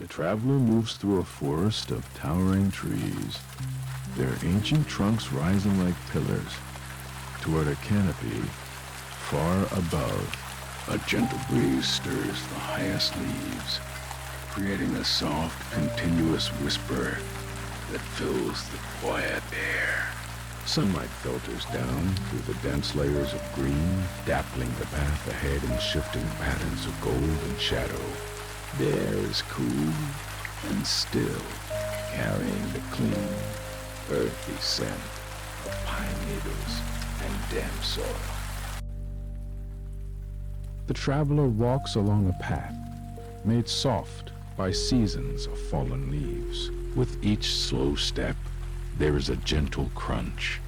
The traveler moves through a forest of towering trees, their ancient trunks rising like pillars toward a canopy far above. A gentle breeze stirs the highest leaves, creating a soft, continuous whisper that fills the quiet air. Sunlight filters down through the dense layers of green, dappling the path ahead in shifting patterns of gold and shadow. The air is cool and still, carrying the clean, earthy scent of pine needles and damp soil. The traveler walks along a path made soft by seasons of fallen leaves. With each slow step, there is a gentle crunch,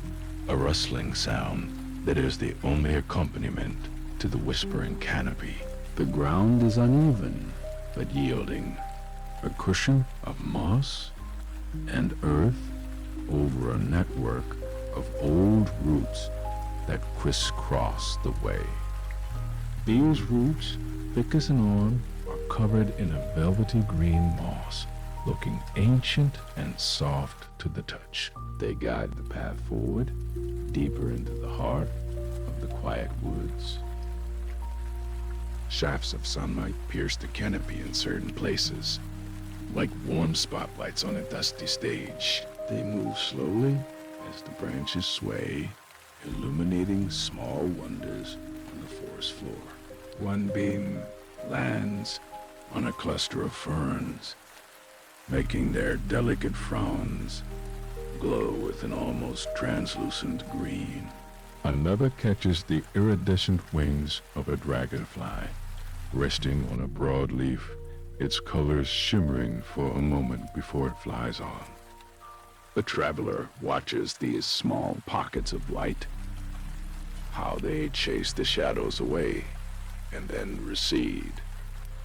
a rustling sound that is the only accompaniment to the whispering canopy. The ground is uneven, but yielding, a cushion of moss and earth over a network of old roots that crisscross the way. These roots, thick as an arm, are covered in a velvety green moss, looking ancient and soft to the touch. They guide the path forward, deeper into the heart of the quiet woods. Shafts of sunlight pierce the canopy in certain places, like warm spotlights on a dusty stage. They move slowly as the branches sway, illuminating small wonders on the forest floor. One beam lands on a cluster of ferns, making their delicate fronds glow with an almost translucent green. Another catches the iridescent wings of a dragonfly, resting on a broad leaf, its colors shimmering for a moment before it flies on. The traveler watches these small pockets of light, how they chase the shadows away and then recede,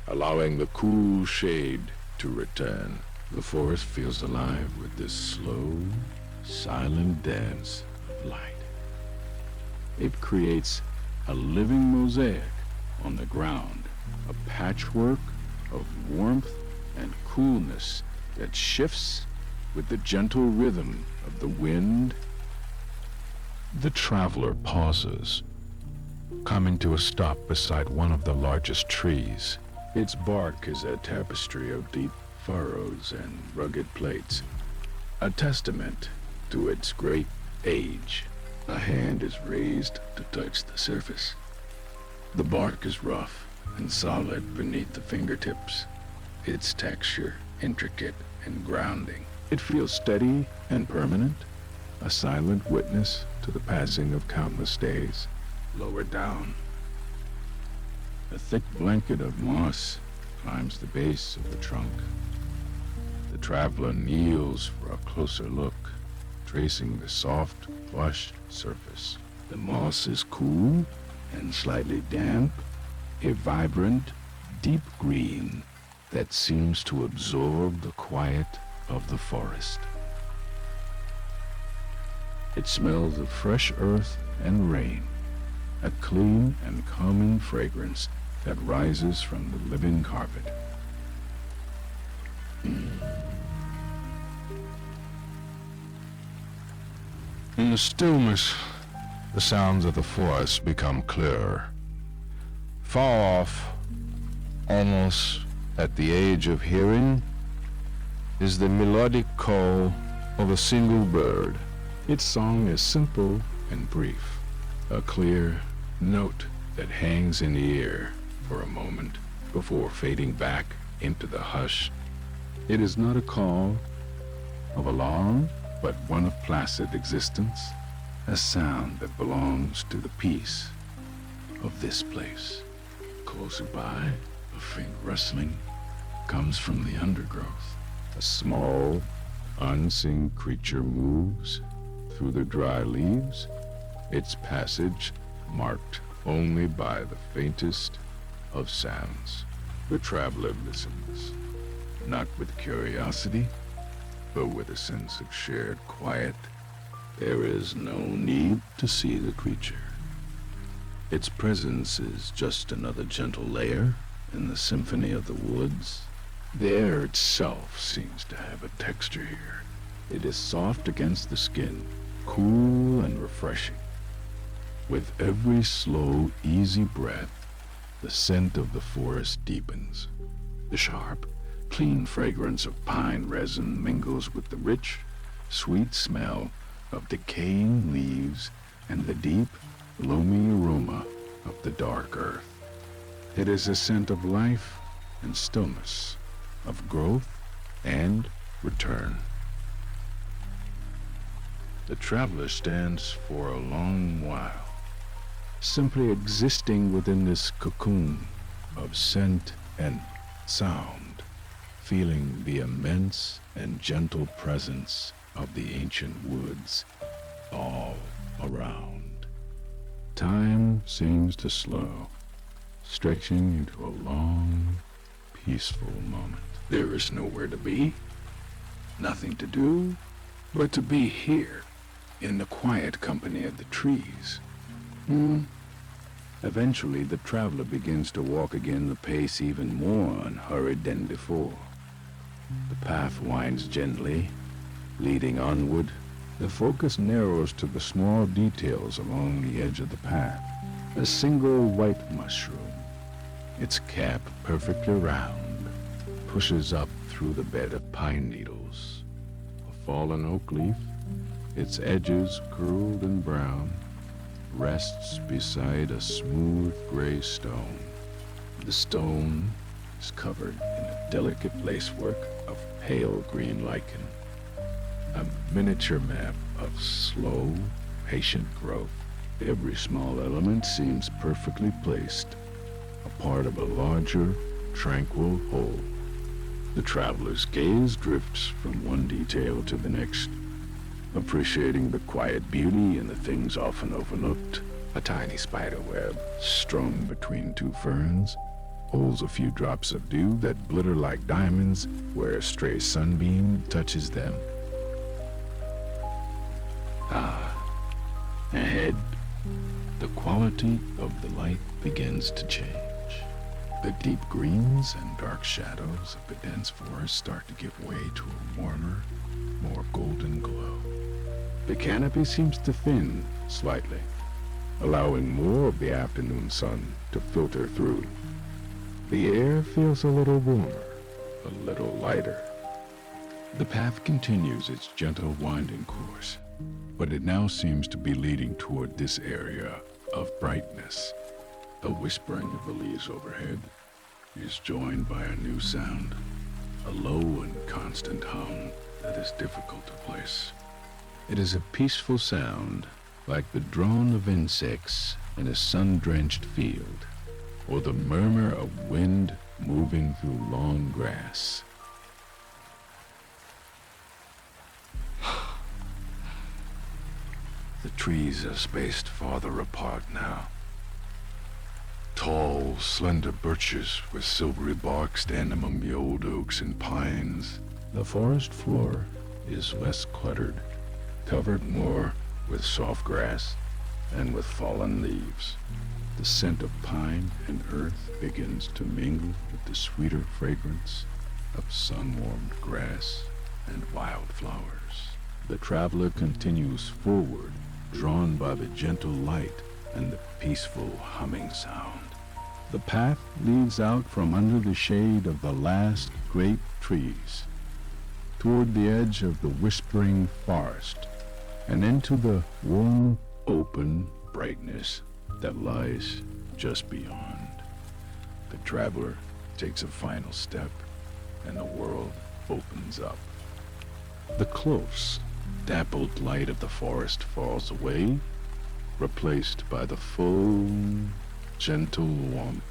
allowing the cool shade to return. The forest feels alive with this slow, silent dance of light. It creates a living mosaic on the ground, a patchwork of warmth and coolness that shifts with the gentle rhythm of the wind. The traveler pauses, coming to a stop beside one of the largest trees. Its bark is a tapestry of deep furrows and rugged plates, a testament to its great age. A hand is raised to touch the surface. The bark is rough and solid beneath the fingertips, its texture intricate and grounding. It feels steady and permanent, a silent witness to the passing of countless days. Lower down, a thick blanket of moss climbs the base of the trunk. The traveler kneels for a closer look, tracing the soft, plush surface. The moss is cool and slightly damp, a vibrant, deep green that seems to absorb the quiet of the forest. It smells of fresh earth and rain, a clean and calming fragrance that rises from the living carpet. In the stillness, the sounds of the forest become clearer. Far off, almost at the age of hearing, is the melodic call of a single bird. Its song is simple and brief, a clear note that hangs in the air for a moment before fading back into the hush. It is not a call of alarm, but one of placid existence, a sound that belongs to the peace of this place. Closer by, a faint rustling comes from the undergrowth. A small, unseen creature moves through the dry leaves, its passage marked only by the faintest of sounds. The traveler listens, not with curiosity, but with a sense of shared quiet. There is no need to see the creature. Its presence is just another gentle layer in the symphony of the woods, The air itself seems to have a texture here. It is soft against the skin, cool and refreshing. With every slow, easy breath, the scent of the forest deepens. The sharp, clean fragrance of pine resin mingles with the rich, sweet smell of decaying leaves and the deep, loamy aroma of the dark earth. It is a scent of life and stillness, of growth and return. The traveler stands for a long while, simply existing within this cocoon of scent and sound, feeling the immense and gentle presence of the ancient woods all around. Time seems to slow, stretching into a long, peaceful moment. There is nowhere to be, nothing to do, but to be here, in the quiet company of the trees. Eventually, the traveler begins to walk again, the pace even more unhurried than before. The path winds gently, leading onward. The focus narrows to the small details along the edge of the path. A single white mushroom, its cap perfectly round, pushes up through the bed of pine needles. A fallen oak leaf, its edges curled and brown, rests beside a smooth gray stone. The stone is covered in a delicate lacework of pale green lichen, a miniature map of slow, patient growth. Every small element seems perfectly placed, a part of a larger, tranquil whole. The traveler's gaze drifts from one detail to the next, appreciating the quiet beauty in the things often overlooked. A tiny spider web, strung between two ferns, holds a few drops of dew that glitter like diamonds where a stray sunbeam touches them. Ahead, the quality of the light begins to change. The deep greens and dark shadows of the dense forest start to give way to a warmer, more golden glow. The canopy seems to thin slightly, allowing more of the afternoon sun to filter through. The air feels a little warmer, a little lighter. The path continues its gentle winding course, but it now seems to be leading toward this area of brightness. The whispering of the leaves overhead is joined by a new sound, a low and constant hum that is difficult to place. It is a peaceful sound, like the drone of insects in a sun-drenched field, or the murmur of wind moving through long grass. The trees are spaced farther apart now. Tall, slender birches with silvery bark stand among the old oaks and pines. The forest floor is less cluttered, covered more with soft grass and with fallen leaves. The scent of pine and earth begins to mingle with the sweeter fragrance of sun-warmed grass and wildflowers. The traveler continues forward, drawn by the gentle light and the peaceful humming sound. The path leads out from under the shade of the last great trees, toward the edge of the whispering forest, and into the warm, open brightness that lies just beyond. The traveler takes a final step, and the world opens up. The close, dappled light of the forest falls away, replaced by the full, gentle warmth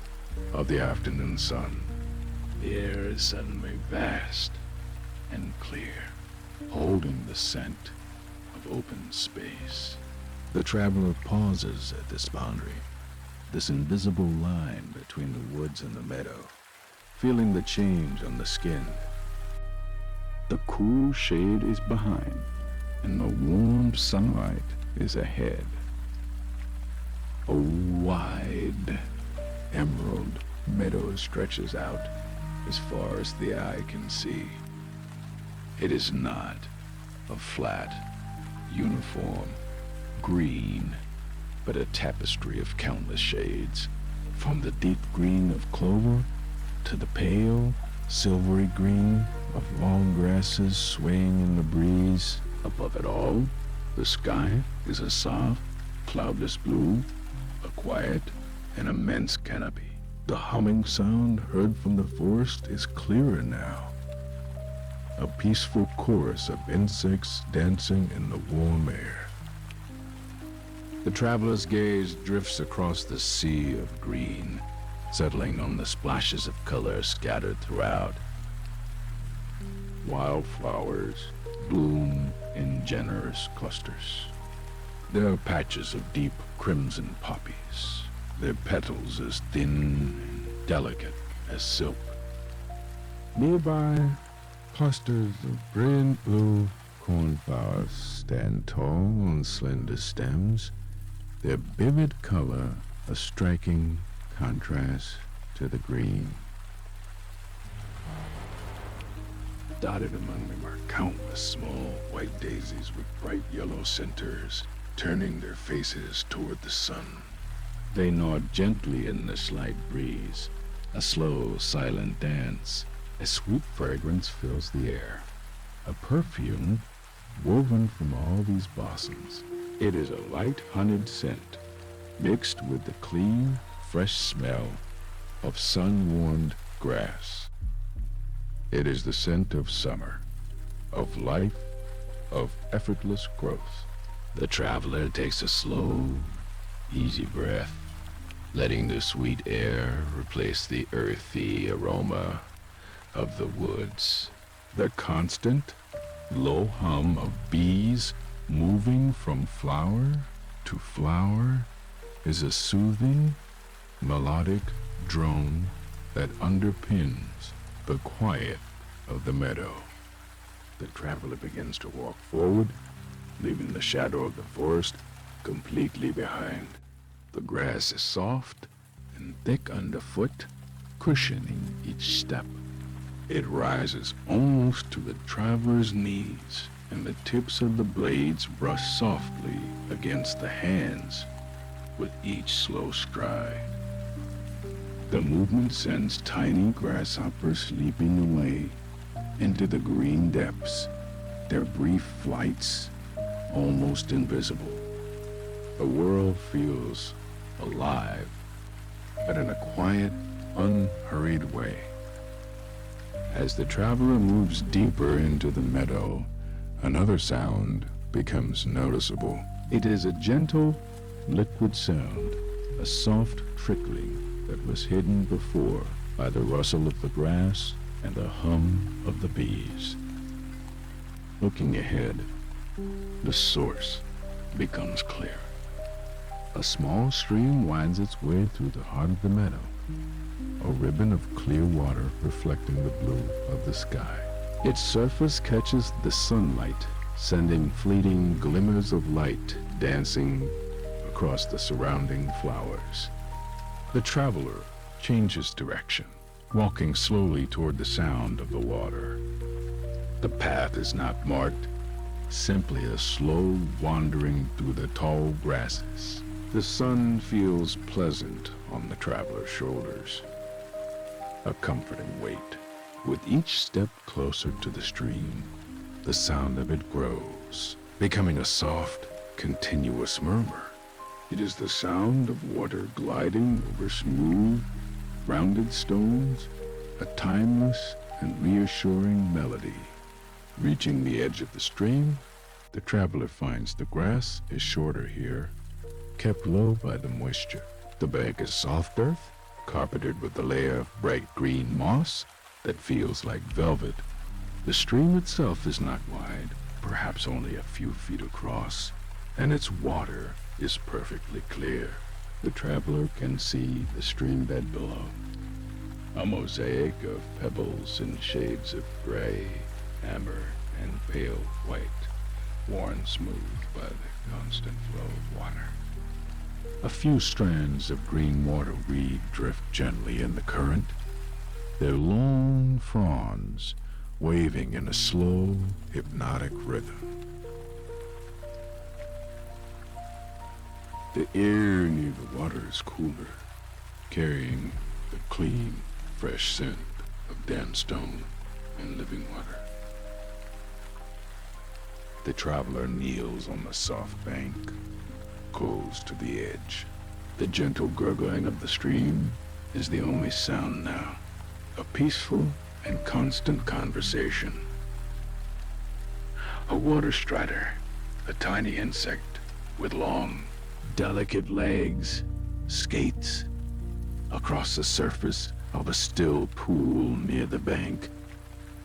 of the afternoon sun. The air is suddenly vast and clear, holding the scent of open space. The traveler pauses at this boundary, this invisible line between the woods and the meadow, feeling the change on the skin. The cool shade is behind, and the warm sunlight is ahead. A wide, emerald meadow stretches out, as far as the eye can see. It is not a flat, uniform green, but a tapestry of countless shades, from the deep green of clover to the pale, silvery green of long grasses swaying in the breeze. Above it all, the sky is a soft, cloudless blue, a quiet and immense canopy. The humming sound heard from the forest is clearer now, a peaceful chorus of insects dancing in the warm air. The traveler's gaze drifts across the sea of green, settling on the splashes of color scattered throughout. Wildflowers bloom in generous clusters. There are patches of deep crimson poppies, their petals as thin and delicate as silk. Nearby, clusters of brilliant blue cornflowers stand tall on slender stems, their vivid color a striking contrast to the green. Dotted among them are countless small white daisies with bright yellow centers, turning their faces toward the sun. They nod gently in the slight breeze, a slow, silent dance. A sweet fragrance fills the air, a perfume woven from all these blossoms. It is a light honeyed scent, mixed with the clean, fresh smell of sun-warmed grass. It is the scent of summer, of life, of effortless growth. The traveler takes a slow, easy breath, letting the sweet air replace the earthy aroma of the woods. The constant, low hum of bees moving from flower to flower is a soothing, melodic drone that underpins the quiet of the meadow. The traveler begins to walk forward, leaving the shadow of the forest completely behind. The grass is soft and thick underfoot, cushioning each step. It rises almost to the traveler's knees, and the tips of the blades brush softly against the hands with each slow stride. The movement sends tiny grasshoppers leaping away into the green depths, their brief flights almost invisible. The world feels alive, but in a quiet, unhurried way. As the traveler moves deeper into the meadow, another sound becomes noticeable. It is a gentle, liquid sound, a soft trickling that was hidden before by the rustle of the grass and the hum of the bees. Looking ahead, the source becomes clear. A small stream winds its way through the heart of the meadow, a ribbon of clear water reflecting the blue of the sky. Its surface catches the sunlight, sending fleeting glimmers of light dancing across the surrounding flowers. The traveler changes direction, walking slowly toward the sound of the water. The path is not marked, simply a slow wandering through the tall grasses. The sun feels pleasant on the traveler's shoulders, a comforting weight. With each step closer to the stream, the sound of it grows, becoming a soft, continuous murmur. It is the sound of water gliding over smooth, rounded stones, a timeless and reassuring melody. Reaching the edge of the stream, the traveler finds the grass is shorter here, kept low by the moisture. The bank is soft earth, carpeted with a layer of bright green moss that feels like velvet. The stream itself is not wide, perhaps only a few feet across, and its water is perfectly clear. The traveler can see the stream bed below, a mosaic of pebbles in shades of gray, amber, and pale white, worn smooth by the constant flow of water. A few strands of green water weed drift gently in the current, their long fronds waving in a slow, hypnotic rhythm. The air near the water is cooler, carrying the clean, fresh scent of damp stone and living water. The traveler kneels on the soft bank, close to the edge. The gentle gurgling of the stream is the only sound now, a peaceful and constant conversation. A water strider, a tiny insect with long, delicate legs, skates across the surface of a still pool near the bank,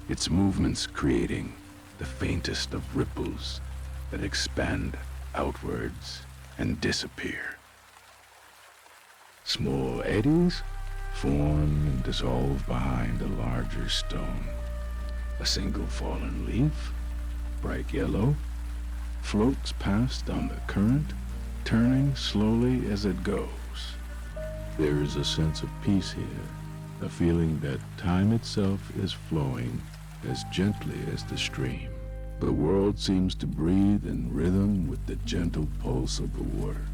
its movements creating the faintest of ripples that expand outwards and disappear. Small eddies form and dissolve behind a larger stone. A single fallen leaf, bright yellow, floats past on the current, turning slowly as it goes. There is a sense of peace here, a feeling that time itself is flowing as gently as the stream. The world seems to breathe in rhythm with the gentle pulse of the water.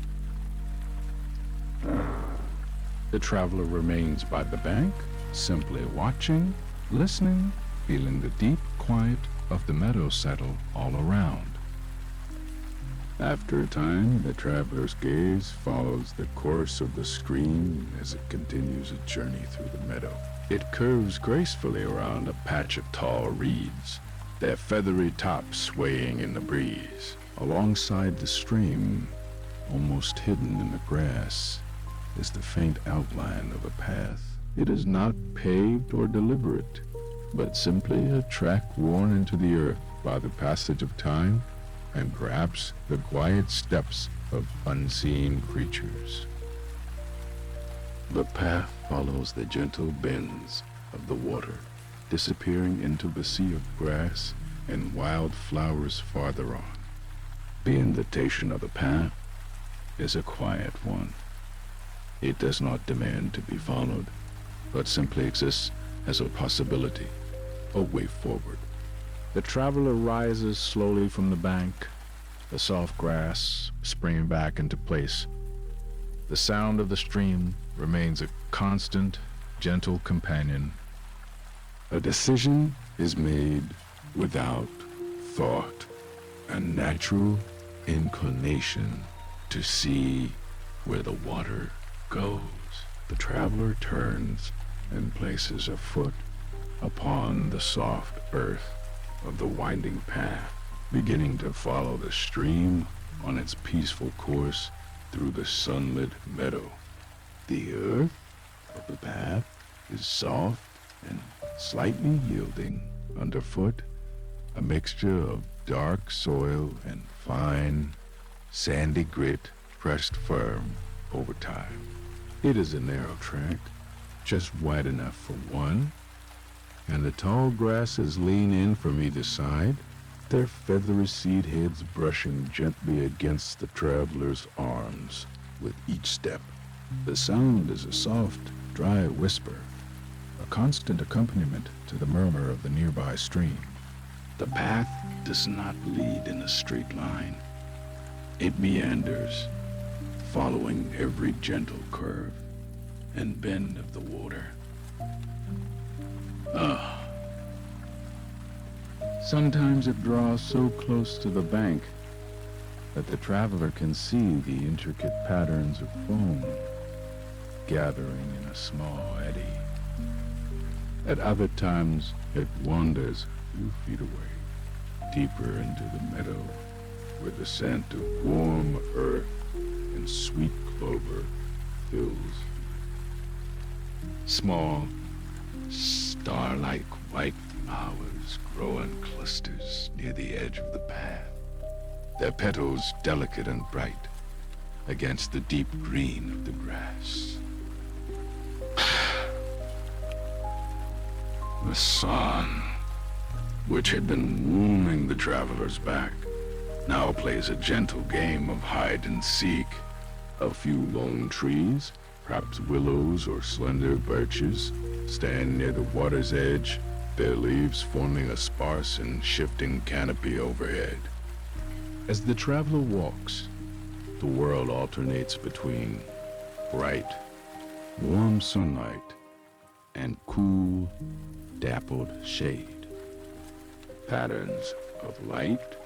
The traveler remains by the bank, simply watching, listening, feeling the deep quiet of the meadow settle all around. After a time, the traveler's gaze follows the course of the stream as it continues its journey through the meadow. It curves gracefully around a patch of tall reeds, their feathery tops swaying in the breeze. Alongside the stream, almost hidden in the grass, is the faint outline of a path. It is not paved or deliberate, but simply a track worn into the earth by the passage of time and perhaps the quiet steps of unseen creatures. The path follows the gentle bends of the water, disappearing into the sea of grass and wild flowers farther on. The invitation of the path is a quiet one. It does not demand to be followed, but simply exists as a possibility, a way forward. The traveler rises slowly from the bank, the soft grass springing back into place. The sound of the stream remains a constant, gentle companion. A decision is made without thought, a natural inclination to see where the water goes. The traveler turns and places a foot upon the soft earth of the winding path, beginning to follow the stream on its peaceful course through the sunlit meadow. The earth of the path is soft and slightly yielding underfoot, a mixture of dark soil and fine, sandy grit pressed firm over time. It is a narrow track, just wide enough for one, and the tall grasses lean in from either side, their feathery seed heads brushing gently against the traveler's arms with each step. The sound is a soft, dry whisper, a constant accompaniment to the murmur of the nearby stream. The path does not lead in a straight line. It meanders, following every gentle curve and bend of the water. Sometimes it draws so close to the bank that the traveler can see the intricate patterns of foam gathering in a small eddy. At other times, it wanders a few feet away, deeper into the meadow, where the scent of warm earth and sweet clover fills. Small, star-like white flowers grow in clusters near the edge of the path, their petals delicate and bright against the deep green of the grass. The sun, which had been warming the traveler's back, now plays a gentle game of hide and seek. A few lone trees, perhaps willows or slender birches, stand near the water's edge, their leaves forming a sparse and shifting canopy overhead. As the traveler walks, the world alternates between bright, warm sunlight and cool, dappled shade. Patterns of light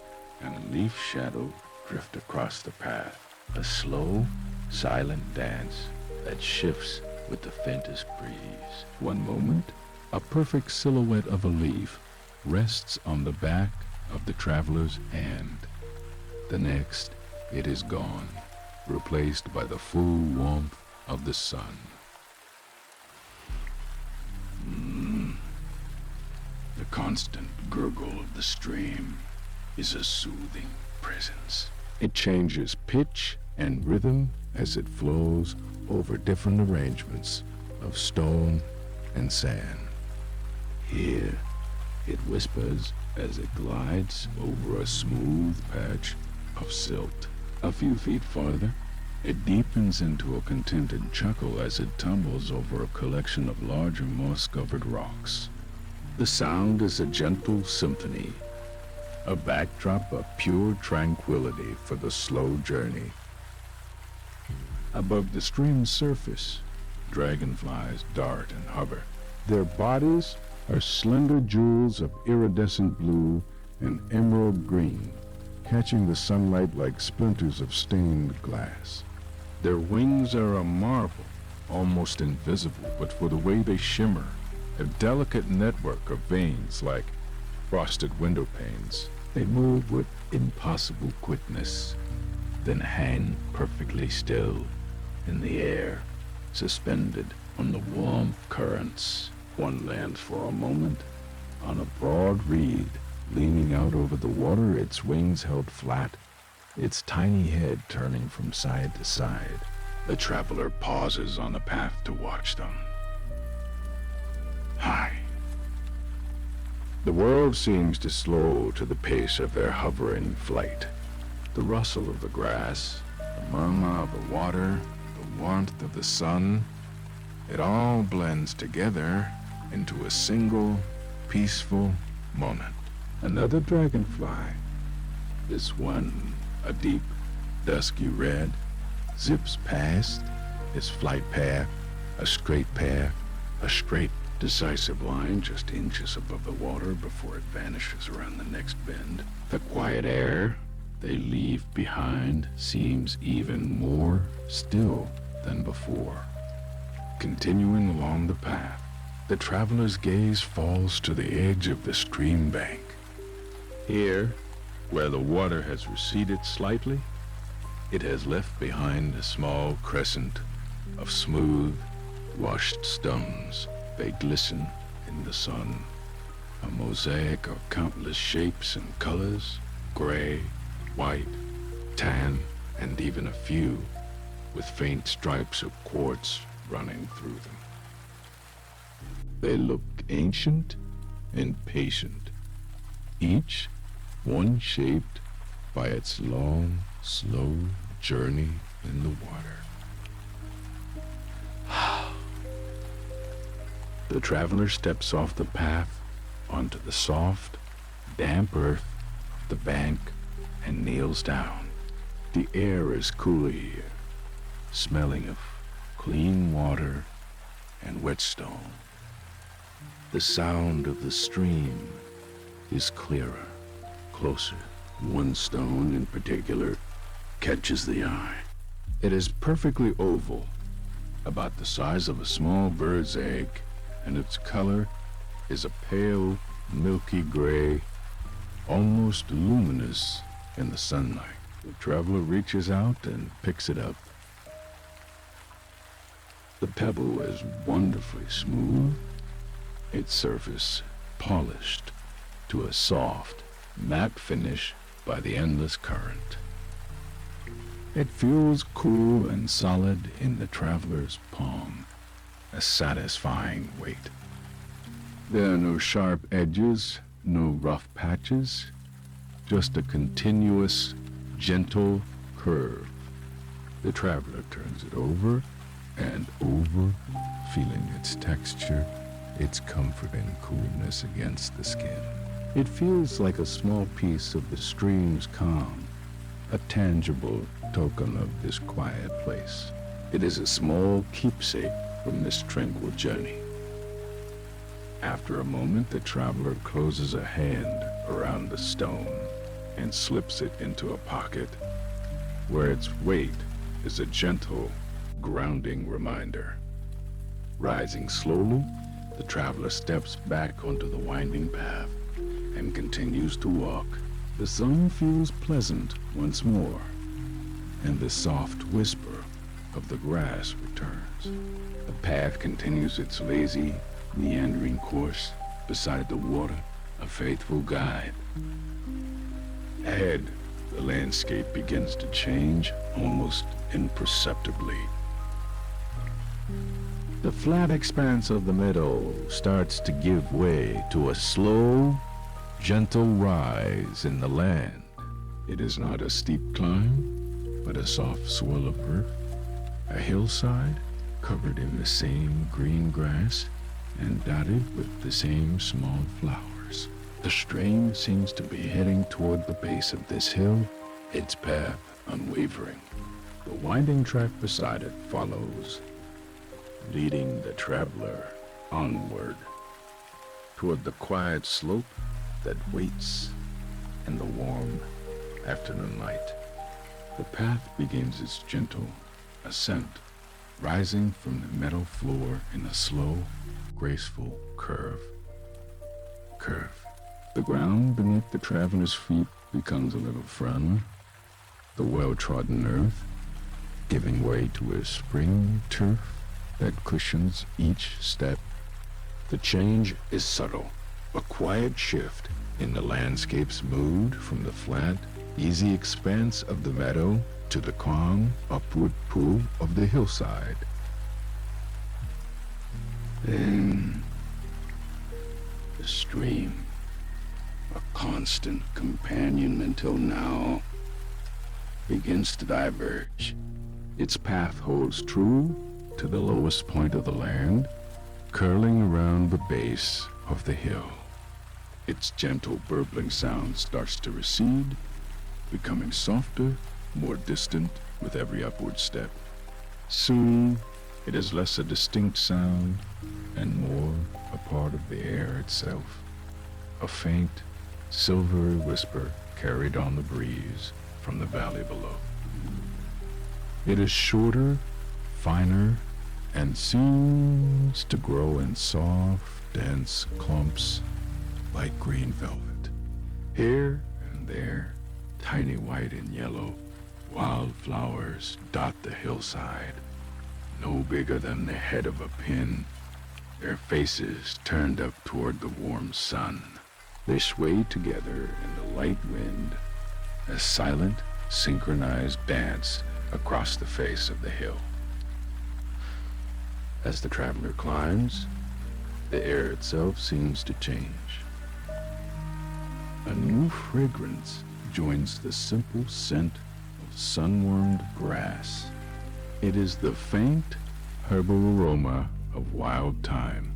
and leaf shadow drift across the path, a slow, silent dance that shifts with the faintest breeze. One moment, a perfect silhouette of a leaf rests on the back of the traveler's hand. The next, it is gone, replaced by the full warmth of the sun. The constant gurgle of the stream is a soothing presence. It changes pitch and rhythm as it flows over different arrangements of stone and sand. Here, it whispers as it glides over a smooth patch of silt. A few feet farther, it deepens into a contented chuckle as it tumbles over a collection of larger moss-covered rocks. The sound is a gentle symphony, a backdrop of pure tranquility for the slow journey. Above the stream's surface, dragonflies dart and hover. Their bodies are slender jewels of iridescent blue and emerald green, catching the sunlight like splinters of stained glass. Their wings are a marvel, almost invisible, but for the way they shimmer, a delicate network of veins like frosted window panes. They move with impossible quickness, then hang perfectly still in the air, suspended on the warm currents. One lands for a moment on a broad reed, leaning out over the water, its wings held flat, its tiny head turning from side to side. The traveler pauses on the path to watch them. Hi. The world seems to slow to the pace of their hovering flight. The rustle of the grass, the murmur of the water, the warmth of the sun, it all blends together into a single, peaceful moment. Another dragonfly, this one a deep, dusky red, zips past, its flight path, a straight, decisive line just inches above the water before it vanishes around the next bend. The quiet air they leave behind seems even more still than before. Continuing along the path, the traveler's gaze falls to the edge of the stream bank. Here, where the water has receded slightly, it has left behind a small crescent of smooth, washed stones. They glisten in the sun, a mosaic of countless shapes and colors, gray, white, tan, and even a few with faint stripes of quartz running through them. They look ancient and patient, each one shaped by its long, slow journey in the water. The traveler steps off the path onto the soft, damp earth of the bank and kneels down. The air is cooler here, smelling of clean water and wet stone. The sound of the stream is clearer, closer. One stone in particular catches the eye. It is perfectly oval, about the size of a small bird's egg, and its color is a pale, milky gray, almost luminous in the sunlight. The traveler reaches out and picks it up. The pebble is wonderfully smooth, its surface polished to a soft, matte finish by the endless current. It feels cool and solid in the traveler's palm, a satisfying weight. There are no sharp edges, no rough patches, just a continuous, gentle curve. The traveler turns it over and over, feeling its texture its comforting coolness against the skin. It feels like a small piece of the stream's calm, a tangible token of this quiet place. It is a small keepsake from this tranquil journey. After a moment, the traveler closes a hand around the stone and slips it into a pocket where its weight is a gentle, grounding reminder. Rising slowly, the traveler steps back onto the winding path and continues to walk. The sun feels pleasant once more, and the soft whisper of the grass returns. The path continues its lazy, meandering course beside the water, a faithful guide. Ahead, the landscape begins to change almost imperceptibly. The flat expanse of the meadow starts to give way to a slow, gentle rise in the land. It is not a steep climb, but a soft swell of earth, a hillside covered in the same green grass and dotted with the same small flowers. The stream seems to be heading toward the base of this hill, its path unwavering. The winding track beside it follows, leading the traveler onward toward the quiet slope that waits in the warm afternoon light. The path begins its gentle ascent, rising from the meadow floor in a slow, graceful curve. The ground beneath the traveler's feet becomes a little firmer, the well-trodden earth giving way to a spring turf that cushions each step. The change is subtle, a quiet shift in the landscape's mood from the flat, easy expanse of the meadow to the calm, upward pull of the hillside. Then, the stream, a constant companion until now, begins to diverge. Its path holds true to the lowest point of the land, curling around the base of the hill. Its gentle burbling sound starts to recede, becoming softer, more distant with every upward step. Soon, it is less a distinct sound and more a part of the air itself, a faint, silvery whisper carried on the breeze from the valley below. It is shorter, finer, and seems to grow in soft, dense clumps like green velvet. Here and there, tiny white and yellow wildflowers dot the hillside, no bigger than the head of a pin, their faces turned up toward the warm sun. They sway together in the light wind, a silent, synchronized dance across the face of the hill. As the traveler climbs, the air itself seems to change. A new fragrance joins the simple scent of sun-warmed grass. It is the faint, herbal aroma of wild thyme,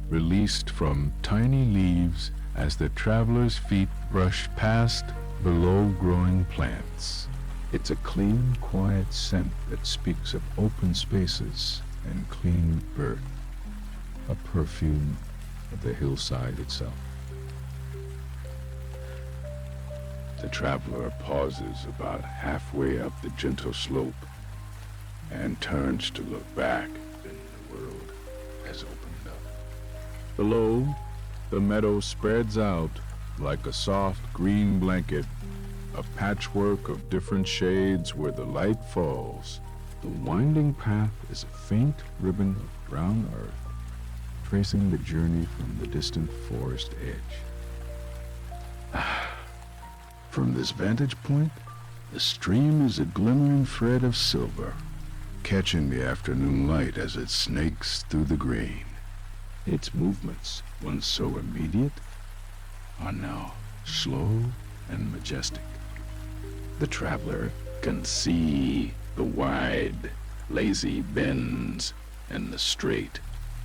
released from tiny leaves as the traveler's feet brush past below-growing plants. It's a clean, quiet scent that speaks of open spaces and clean earth, a perfume of the hillside itself. The traveler pauses about halfway up the gentle slope and turns to look back, and the world has opened up. Below, the meadow spreads out like a soft green blanket, a patchwork of different shades where the light falls. The winding path is a faint ribbon of brown earth, tracing the journey from the distant forest edge. From this vantage point, the stream is a glimmering thread of silver, catching the afternoon light as it snakes through the green. Its movements, once so immediate, are now slow and majestic. The traveler can see the wide, lazy bends and the straight,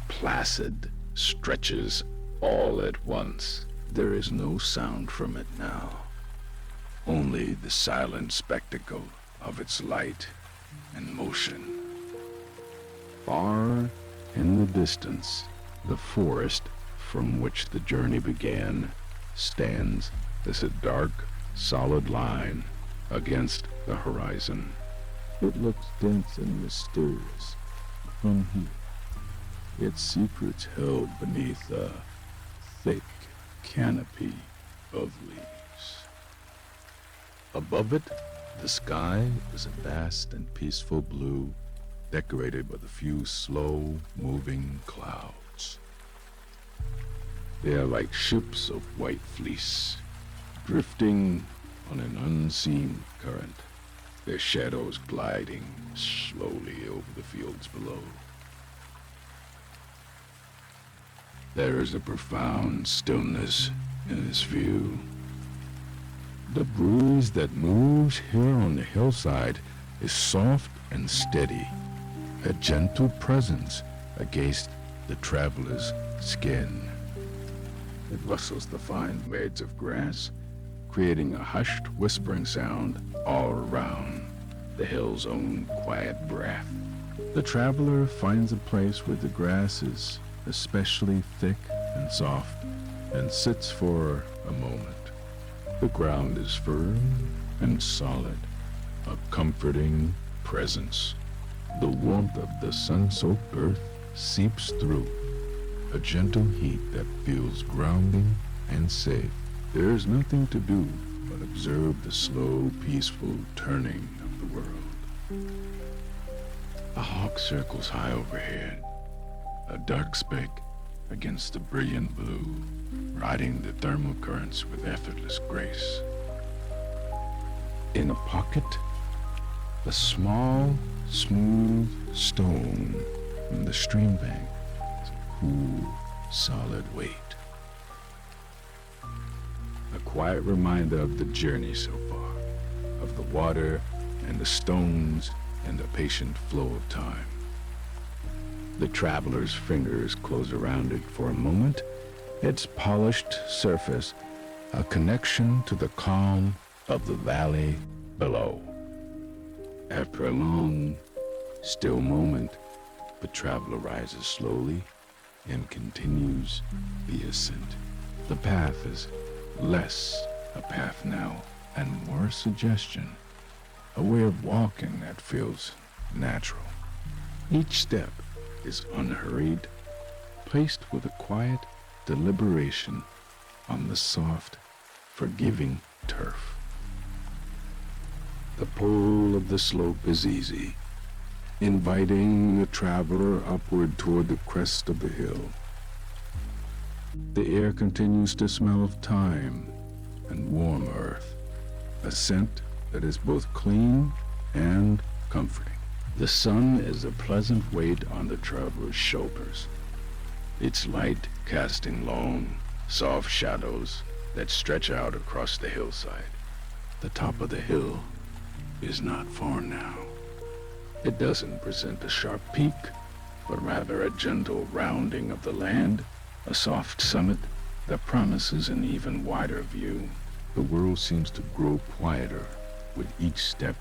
placid stretches all at once. There is no sound from it now, only the silent spectacle of its light and motion. Far in the distance, the forest from which the journey began stands as a dark, solid line against the horizon. It looks dense and mysterious from here, its secrets held beneath a thick canopy of leaves. Above it, the sky is a vast and peaceful blue, decorated with a few slow-moving clouds. They are like ships of white fleece, drifting on an unseen current, their shadows gliding slowly over the fields below. There is a profound stillness in this view. The breeze that moves here on the hillside is soft and steady, a gentle presence against the traveler's skin. It rustles the fine blades of grass, creating a hushed, whispering sound all around, the hill's own quiet breath. The traveler finds a place where the grass is especially thick and soft, and sits for a moment. The ground is firm and solid, a comforting presence. The warmth of the sun-soaked earth seeps through, a gentle heat that feels grounding and safe. There is nothing to do but observe the slow, peaceful turning of the world. A hawk circles high overhead, a dark speck against the brilliant blue, riding the thermal currents with effortless grace. In a pocket, a small, smooth stone from the stream bank is a cool, solid weight. A quiet reminder of the journey so far, of the water and the stones and the patient flow of time. The traveler's fingers close around it for a moment, its polished surface a connection to the calm of the valley below. After a long, still moment, the traveler rises slowly and continues the ascent. The path is less a path now and more suggestion, a way of walking that feels natural. Each step is unhurried, placed with a quiet deliberation on the soft, forgiving turf. The pull of the slope is easy, inviting the traveler upward toward the crest of the hill. The air continues to smell of thyme and warm earth, a scent that is both clean and comforting. The sun is a pleasant weight on the traveler's shoulders, its light casting long, soft shadows that stretch out across the hillside. The top of the hill is not far now. It doesn't present a sharp peak, but rather a gentle rounding of the land, a soft summit that promises an even wider view. The world seems to grow quieter with each step,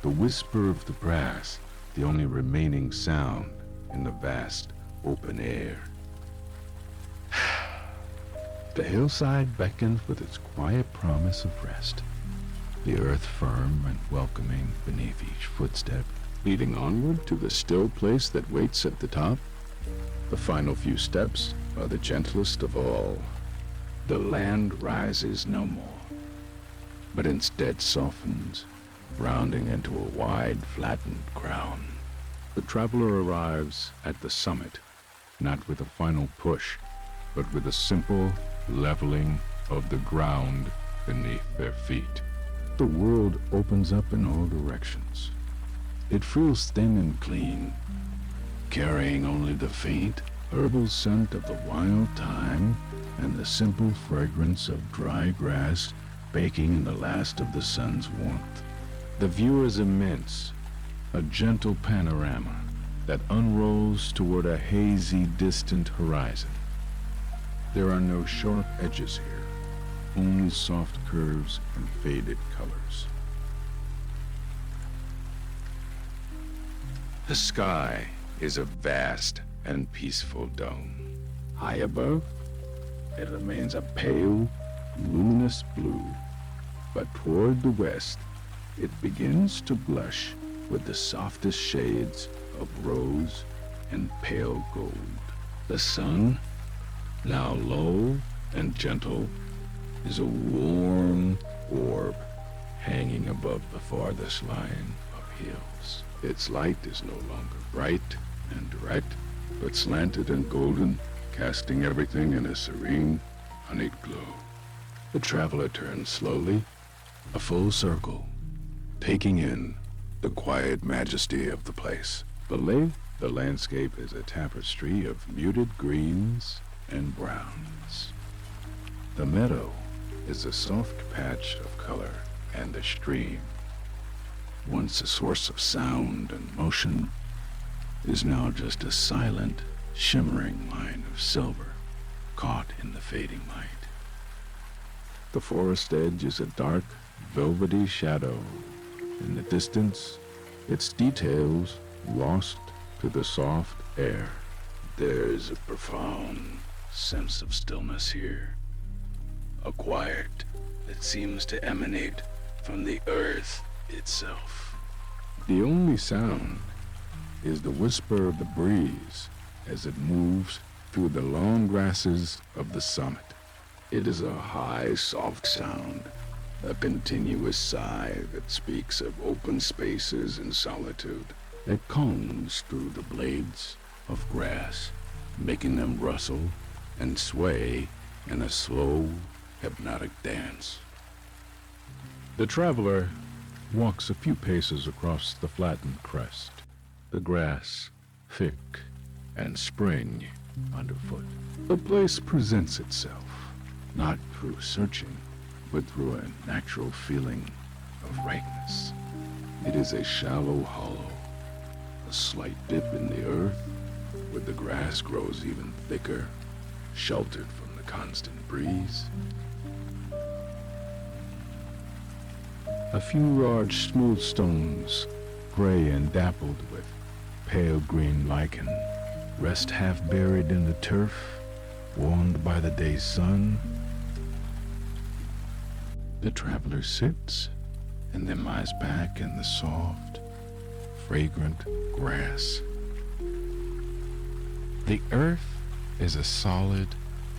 the whisper of the grass, the only remaining sound in the vast open air. The hillside beckons with its quiet promise of rest, the earth firm and welcoming beneath each footstep, leading onward to the still place that waits at the top. The final few steps are the gentlest of all. The land rises no more, but instead softens, rounding into a wide, flattened crown. The traveler arrives at the summit, not with a final push, but with a simple leveling of the ground beneath their feet. The world opens up in all directions. It feels thin and clean, carrying only the faint, herbal scent of the wild thyme and the simple fragrance of dry grass baking in the last of the sun's warmth. The view is immense, a gentle panorama that unrolls toward a hazy, distant horizon. There are no sharp edges here, only soft curves and faded colors. The sky is a vast and peaceful dome. High above, it remains a pale, luminous blue, but toward the west, it begins to blush with the softest shades of rose and pale gold. The sun, now low and gentle, is a warm orb hanging above the farthest line of hills. Its light is no longer bright and direct, but slanted and golden, casting everything in a serene, honeyed glow. The traveler turns slowly, a full circle, taking in the quiet majesty of the place. Below, the landscape is a tapestry of muted greens and browns. The meadow is a soft patch of color, and the stream, once a source of sound and motion, is now just a silent, shimmering line of silver caught in the fading light. The forest edge is a dark, velvety shadow. In the distance, its details lost to the soft air. There's a profound sense of stillness here, a quiet that seems to emanate from the earth itself. The only sound is the whisper of the breeze as it moves through the long grasses of the summit. It is a high, soft sound, a continuous sigh that speaks of open spaces and solitude that combs through the blades of grass, making them rustle and sway in a slow, hypnotic dance. The traveler walks a few paces across the flattened crest, the grass thick and spring underfoot. The place presents itself, not through searching, but through a natural feeling of rightness. It is a shallow hollow, a slight dip in the earth, where the grass grows even thicker, sheltered from the constant breeze. A few large smooth stones, gray and dappled with pale green lichen, rest half buried in the turf, warmed by the day's sun. The traveler sits and then lies back in the soft, fragrant grass. The earth is a solid,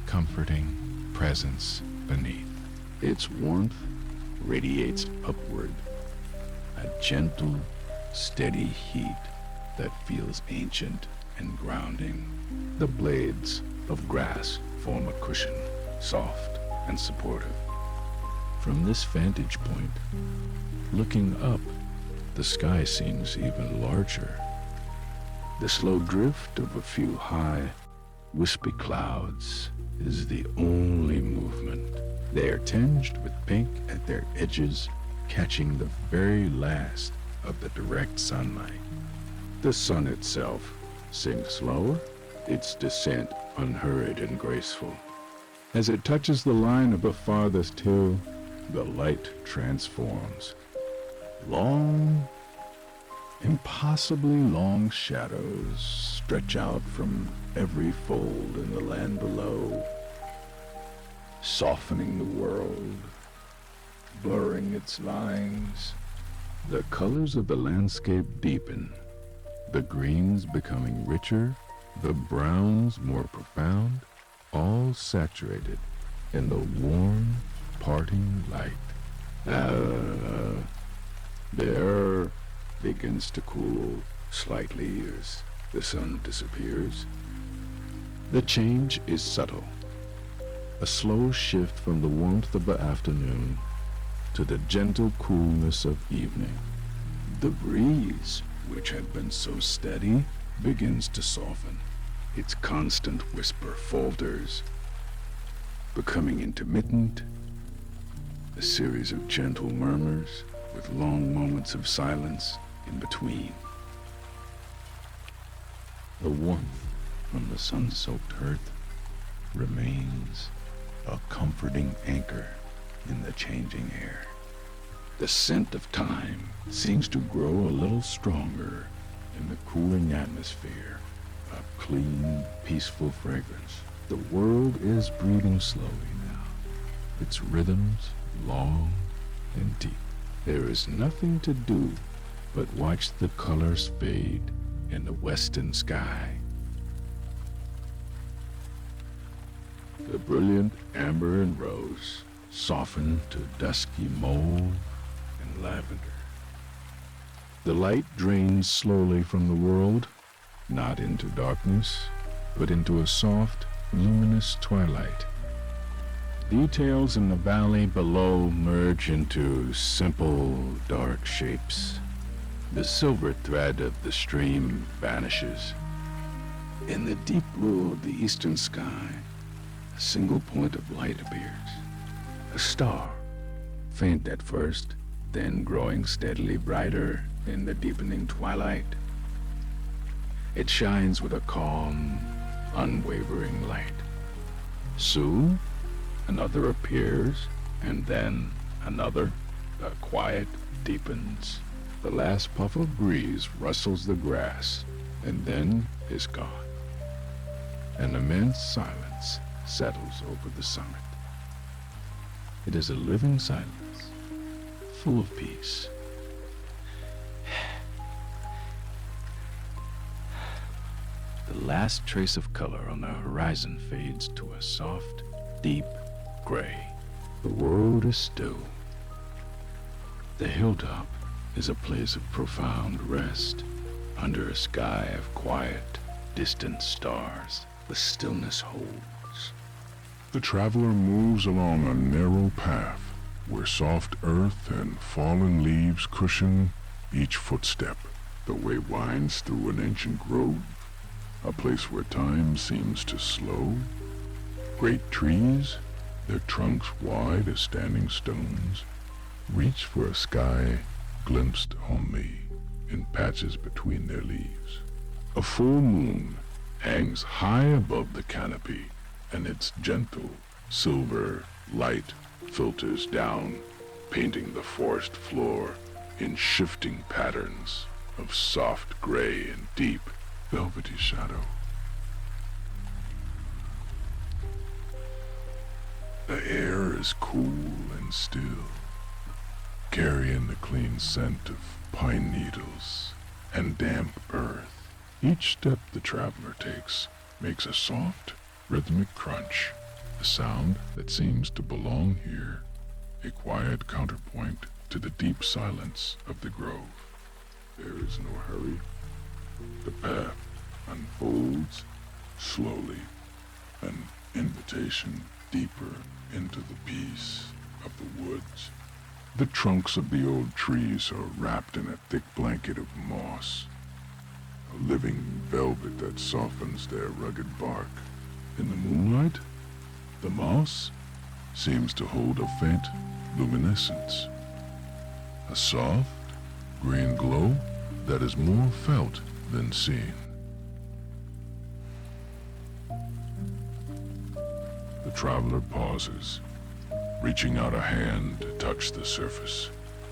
comforting presence beneath. Its warmth radiates upward, a gentle, steady heat that feels ancient and grounding. The blades of grass form a cushion, soft and supportive. From this vantage point, looking up, the sky seems even larger. The slow drift of a few high, wispy clouds is the only movement. They are tinged with pink at their edges, catching the very last of the direct sunlight. The sun itself sinks slower, its descent unhurried and graceful. As it touches the line of the farthest hill, the light transforms. Long, impossibly long shadows stretch out from every fold in the land below, softening the world, blurring its lines. The colors of the landscape deepen, the greens becoming richer, the browns more profound, all saturated in the warm, parting light. The air begins to cool slightly as the sun disappears. The change is subtle, a slow shift from the warmth of the afternoon to the gentle coolness of evening. The breeze, which had been so steady, begins to soften. Its constant whisper falters, becoming intermittent, a series of gentle murmurs with long moments of silence in between. The warmth from the sun-soaked earth remains a comforting anchor in the changing air. The scent of time seems to grow a little stronger in the cooling atmosphere, a clean, peaceful fragrance. The world is breathing slowly now, its rhythms long and deep. There is nothing to do but watch the colors fade in the western sky. The brilliant amber and rose soften to dusky mauve and lavender. The light drains slowly from the world, not into darkness, but into a soft, luminous twilight. Details in the valley below merge into simple, dark shapes. The silver thread of the stream vanishes. In the deep blue of the eastern sky, a single point of light appears. A star, faint at first, then growing steadily brighter in the deepening twilight. It shines with a calm, unwavering light. Soon, another appears, and then another. The quiet deepens. The last puff of breeze rustles the grass, and then is gone. An immense silence settles over the summit. It is a living silence, full of peace. The last trace of color on the horizon fades to a soft, deep gray. The world is still. The hilltop is a place of profound rest. Under a sky of quiet, distant stars, the stillness holds. The traveler moves along a narrow path where soft earth and fallen leaves cushion each footstep. The way winds through an ancient grove, a place where time seems to slow. Great trees, their trunks wide as standing stones, reach for a sky glimpsed only in patches between their leaves. A full moon hangs high above the canopy, and its gentle silver light filters down, painting the forest floor in shifting patterns of soft gray and deep, velvety shadow. The air is cool and still, carrying the clean scent of pine needles and damp earth. Each step the traveler takes makes a soft, rhythmic crunch, a sound that seems to belong here, a quiet counterpoint to the deep silence of the grove. There is no hurry. The path unfolds slowly, an invitation deeper into the peace of the woods. The trunks of the old trees are wrapped in a thick blanket of moss, a living velvet that softens their rugged bark. In the moonlight, the moss seems to hold a faint luminescence, a soft green glow that is more felt than seen. The traveler pauses, reaching out a hand to touch the surface.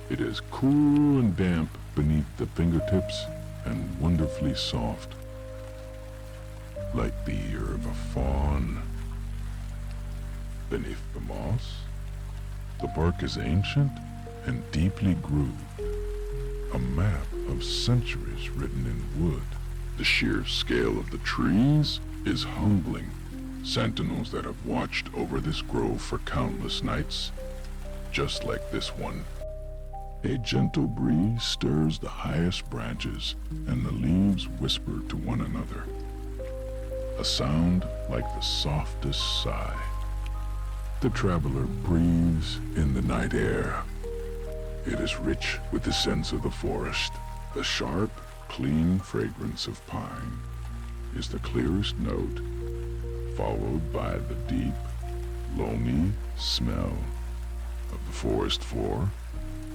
It is cool and damp beneath the fingertips and wonderfully soft, like the ear of a fawn. Beneath the moss, the bark is ancient and deeply grooved, a map of centuries written in wood. The sheer scale of the trees is humbling. Sentinels that have watched over this grove for countless nights, just like this one. A gentle breeze stirs the highest branches, and the leaves whisper to one another, a sound like the softest sigh. The traveler breathes in the night air. It is rich with the scents of the forest. The sharp, clean fragrance of pine is the clearest note, followed by the deep, loamy smell of the forest floor,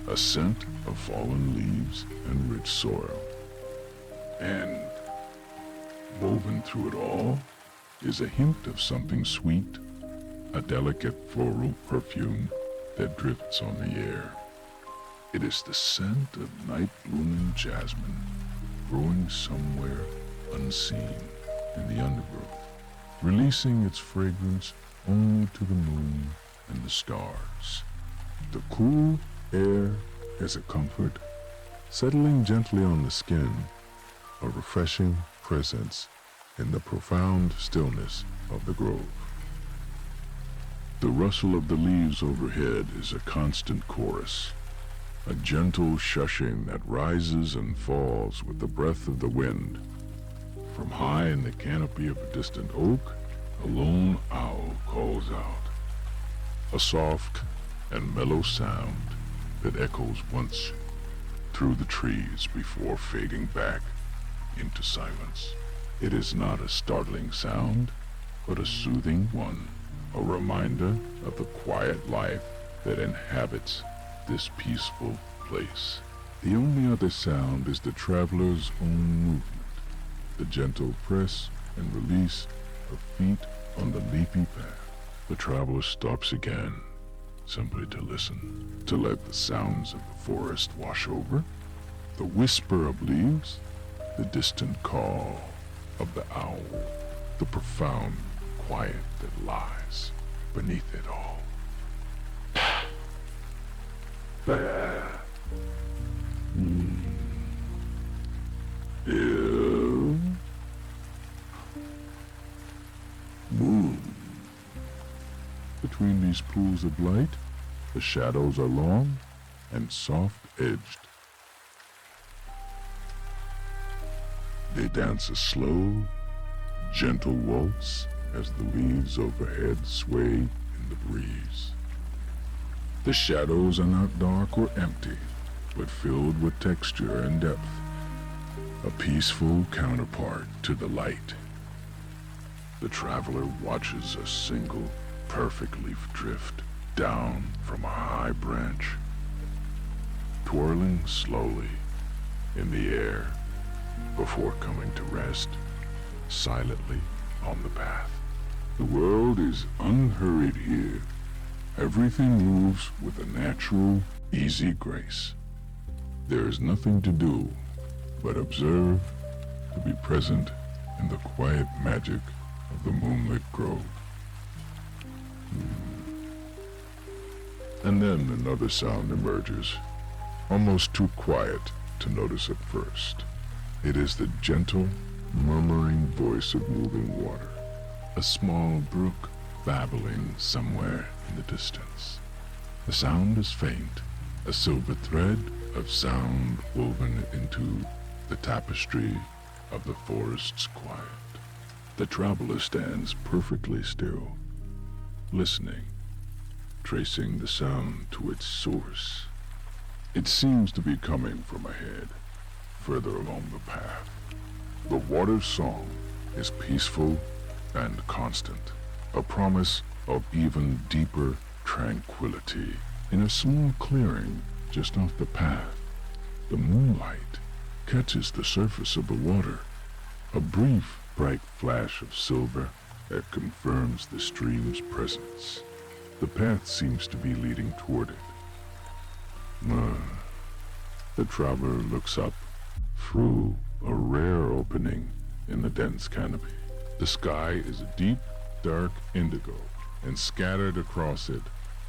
a scent of fallen leaves and rich soil. And woven through it all is a hint of something sweet, a delicate floral perfume that drifts on the air. It is the scent of night-blooming jasmine growing somewhere unseen in the undergrowth, releasing its fragrance only to the moon and the stars. The cool air is a comfort, settling gently on the skin, a refreshing presence in the profound stillness of the grove. The rustle of the leaves overhead is a constant chorus, a gentle shushing that rises and falls with the breath of the wind. From high in the canopy of a distant oak, a lone owl calls out, a soft and mellow sound that echoes once through the trees before fading back into silence. It is not a startling sound, but a soothing one, a reminder of the quiet life that inhabits this peaceful place. The only other sound is the traveler's own movement, the gentle press and release of feet on the leafy path. The traveler stops again, simply to listen, to let the sounds of the forest wash over, the whisper of leaves, the distant call of the owl, the profound quiet that lies beneath it all. Moon. Between these pools of light, the shadows are long and soft-edged. They dance a slow, gentle waltz as the leaves overhead sway in the breeze. The shadows are not dark or empty, but filled with texture and depth, a peaceful counterpart to the light. The traveler watches a single perfect leaf drift down from a high branch, twirling slowly in the air before coming to rest silently on the path. The world is unhurried here. Everything moves with a natural, easy grace. There is nothing to do but observe, to be present in the quiet magic of the moonlit grove. And then another sound emerges, almost too quiet to notice at first. It is the gentle, murmuring voice of moving water, a small brook babbling somewhere in the distance. The sound is faint, a silver thread of sound woven into the tapestry of the forest's quiet. The traveler stands perfectly still, listening, tracing the sound to its source. It seems to be coming from ahead, further along the path. The water's song is peaceful and constant, a promise of even deeper tranquility. In a small clearing just off the path, the moonlight catches the surface of the water, a brief, bright flash of silver that confirms the stream's presence. The path seems to be leading toward it. The traveler looks up through a rare opening in the dense canopy. The sky is a deep, dark indigo, and scattered across it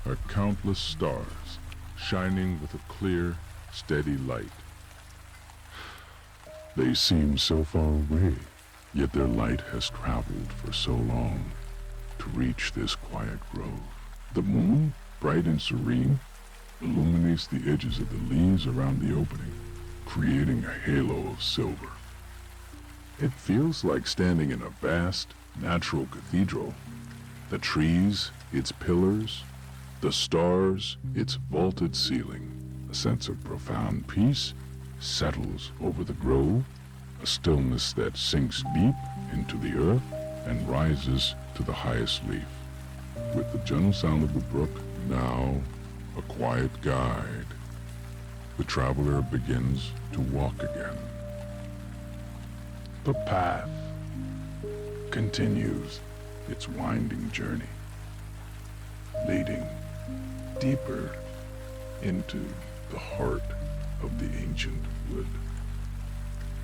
are countless stars, shining with a clear, steady light. They seem so far away, yet their light has traveled for so long to reach this quiet grove. The moon, bright and serene, illuminates the edges of the leaves around the opening, creating a halo of silver. It feels like standing in a vast, natural cathedral. The trees, its pillars, the stars, its vaulted ceiling. A sense of profound peace settles over the grove, a stillness that sinks deep into the earth and rises to the highest leaf. With the gentle sound of the brook now a quiet guide, the traveler begins to walk again. The path, continues its winding journey, leading deeper into the heart of the ancient wood.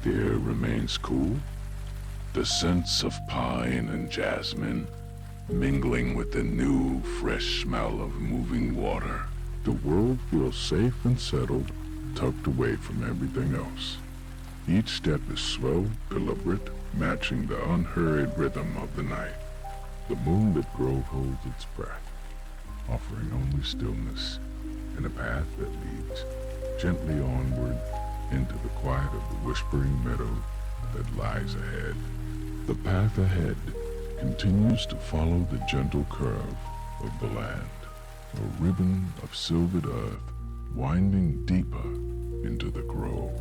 The air remains cool, the scents of pine and jasmine mingling with the new, fresh smell of moving water. The world feels safe and settled, tucked away from everything else. Each step is slow, deliberate, matching the unhurried rhythm of the night. The moonlit grove holds its breath, offering only stillness and a path that leads gently onward into the quiet of the whispering meadow that lies ahead. The path ahead continues to follow the gentle curve of the land, a ribbon of silvered earth winding deeper into the grove.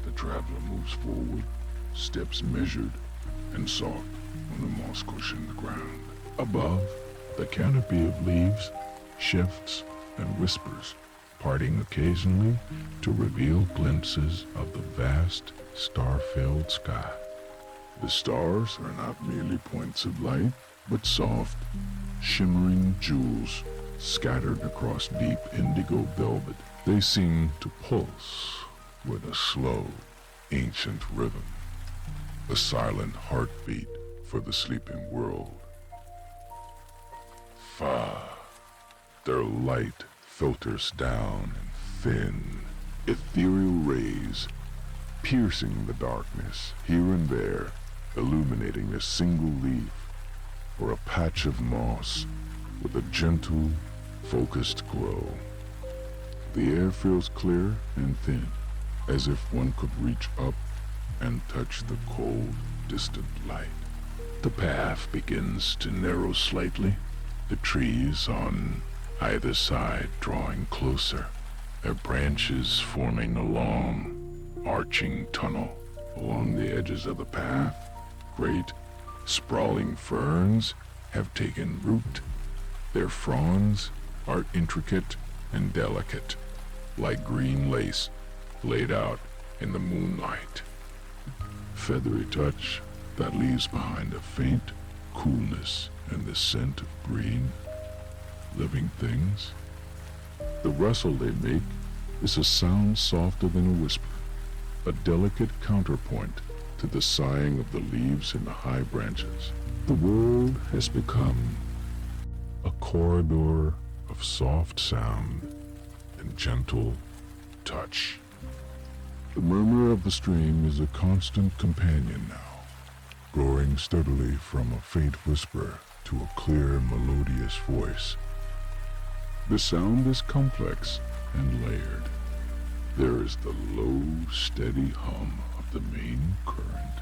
The traveler moves forward, steps measured and soft on the moss-cushioned ground. Above, the canopy of leaves shifts and whispers, parting occasionally to reveal glimpses of the vast, star-filled sky. The stars are not merely points of light, but soft, shimmering jewels scattered across deep indigo velvet. They seem to pulse with a slow, ancient rhythm, a silent heartbeat for the sleeping world. Far, their light filters down in thin, ethereal rays, piercing the darkness here and there, illuminating a single leaf or a patch of moss with a gentle, focused glow. The air feels clear and thin, as if one could reach up and touch the cold, distant light. The path begins to narrow slightly, the trees on either side drawing closer, their branches forming a long, arching tunnel. Along the edges of the path, great, sprawling ferns have taken root. Their fronds are intricate and delicate, like green lace laid out in the moonlight. Feathery touch that leaves behind a faint coolness and the scent of green, living things. The rustle they make is a sound softer than a whisper, a delicate counterpoint to the sighing of the leaves in the high branches. The world has become a corridor of soft sound and gentle touch. The murmur of the stream is a constant companion now, growing steadily from a faint whisper to a clear, melodious voice. The sound is complex and layered. There is the low, steady hum of the main current,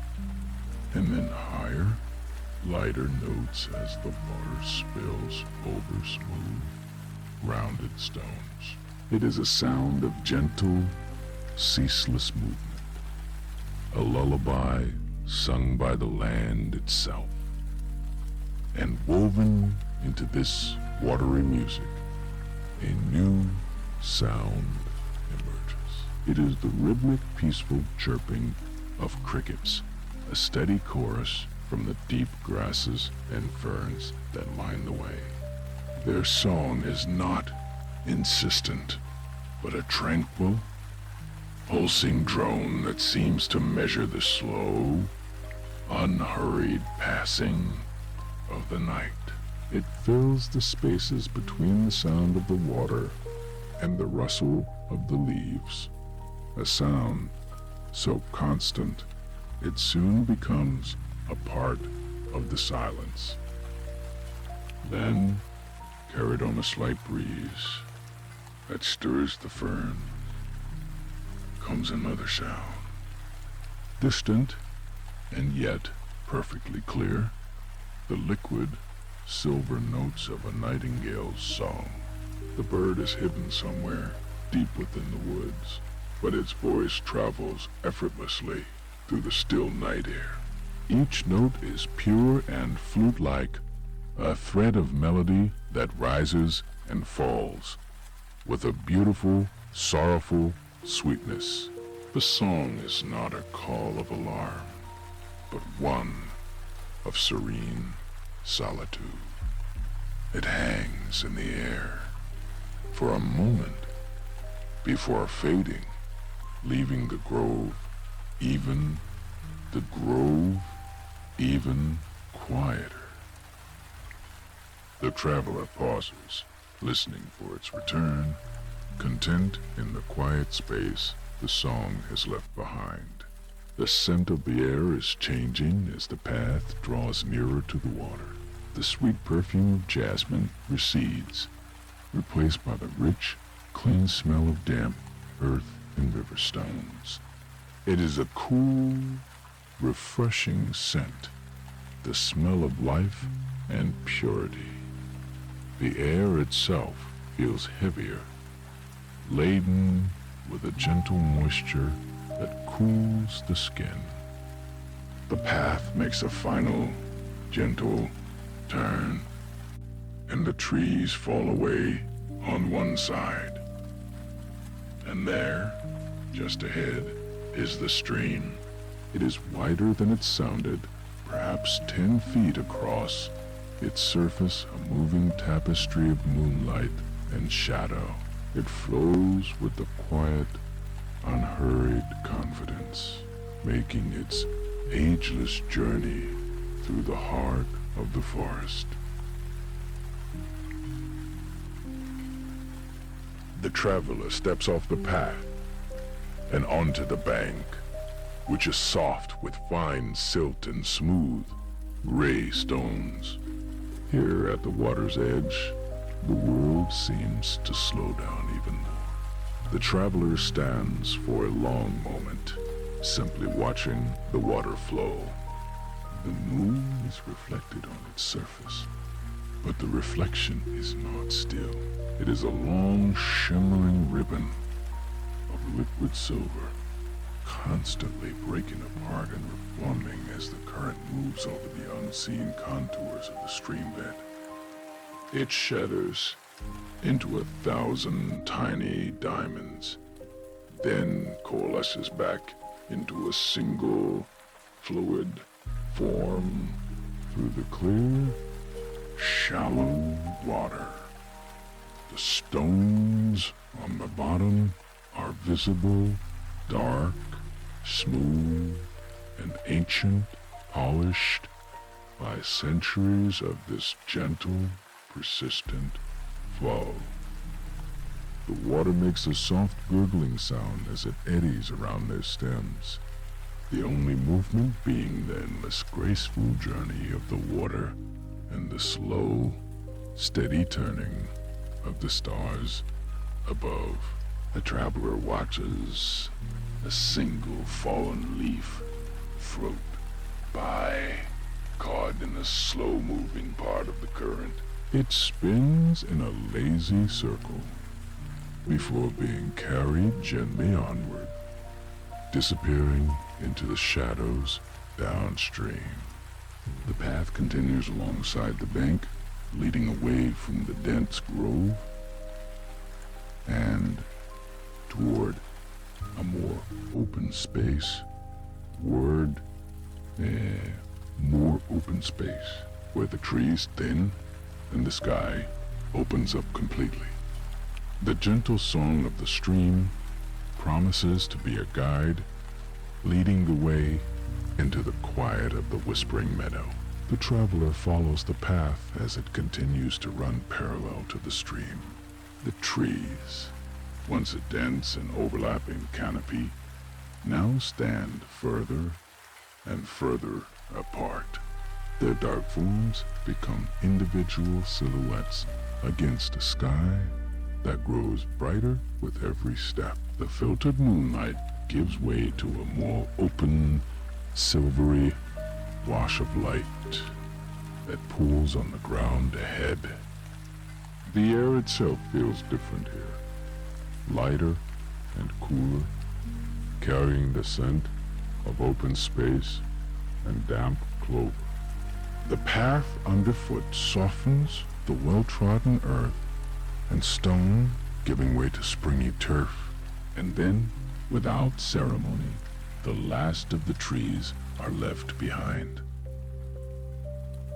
and then higher, lighter notes as the water spills over smooth, rounded stones. It is a sound of gentle, ceaseless movement, a lullaby sung by the land itself. And woven into this watery music, a new sound emerges. It is the rhythmic, peaceful chirping of crickets, a steady chorus from the deep grasses and ferns that line the way. Their song is not insistent, but a tranquil, pulsing drone that seems to measure the slow, unhurried passing of the night. It fills the spaces between the sound of the water and the rustle of the leaves, a sound so constant it soon becomes a part of the silence. Then, carried on a slight breeze that stirs the fern, comes another sound, distant and yet perfectly clear, the liquid, silver notes of a nightingale's song. The bird is hidden somewhere deep within the woods, but its voice travels effortlessly through the still night air. Each note is pure and flute-like, a thread of melody that rises and falls with a beautiful, sorrowful sweetness. The song is not a call of alarm. but one of serene solitude. It hangs in the air for a moment before fading, leaving the grove even quieter. The traveler pauses, listening for its return, content in the quiet space the song has left behind. The scent of the air is changing as the path draws nearer to the water. The sweet perfume of jasmine recedes, replaced by the rich, clean smell of damp earth and river stones. It is a cool, refreshing scent, the smell of life and purity. The air itself feels heavier, laden with a gentle moisture that cools the skin. The path makes a final, gentle turn, and the trees fall away on one side. And there, just ahead, is the stream. It is wider than it sounded, perhaps 10 feet across, its surface a moving tapestry of moonlight and shadow. It flows with the quiet, unhurried confidence, making its ageless journey through the heart of the forest. The traveler steps off the path and onto the bank, which is soft with fine silt and smooth, gray stones. Here at the water's edge, the world seems to slow down even more. The traveler stands for a long moment, simply watching the water flow. The moon is reflected on its surface, but the reflection is not still. It is a long, shimmering ribbon of liquid silver, constantly breaking apart and reforming as the current moves over the unseen contours of the stream bed. It shatters into 1,000 tiny diamonds, then coalesces back into a single fluid form through the clear, shallow water. The stones on the bottom are visible, dark, smooth, and ancient, polished by centuries of this gentle, persistent flow. The water makes a soft gurgling sound as it eddies around their stems, the only movement being the endless, graceful journey of the water and the slow, steady turning of the stars above. The traveler watches a single fallen leaf float by, caught in the slow-moving part of the current. It spins in a lazy circle before being carried gently onward, disappearing into the shadows downstream. The path continues alongside the bank, leading away from the dense grove and toward a more open space, more open space, where the trees thin and the sky opens up completely. The gentle song of the stream promises to be a guide, leading the way into the quiet of the whispering meadow. The traveler follows the path as it continues to run parallel to the stream. The trees, once a dense and overlapping canopy, now stand further and further apart. Their dark forms become individual silhouettes against a sky that grows brighter with every step. The filtered moonlight gives way to a more open, silvery wash of light that pools on the ground ahead. The air itself feels different here, lighter and cooler, carrying the scent of open space and damp clover. The path underfoot softens the well-trodden earth and stone, giving way to springy turf. And then, without ceremony, the last of the trees are left behind.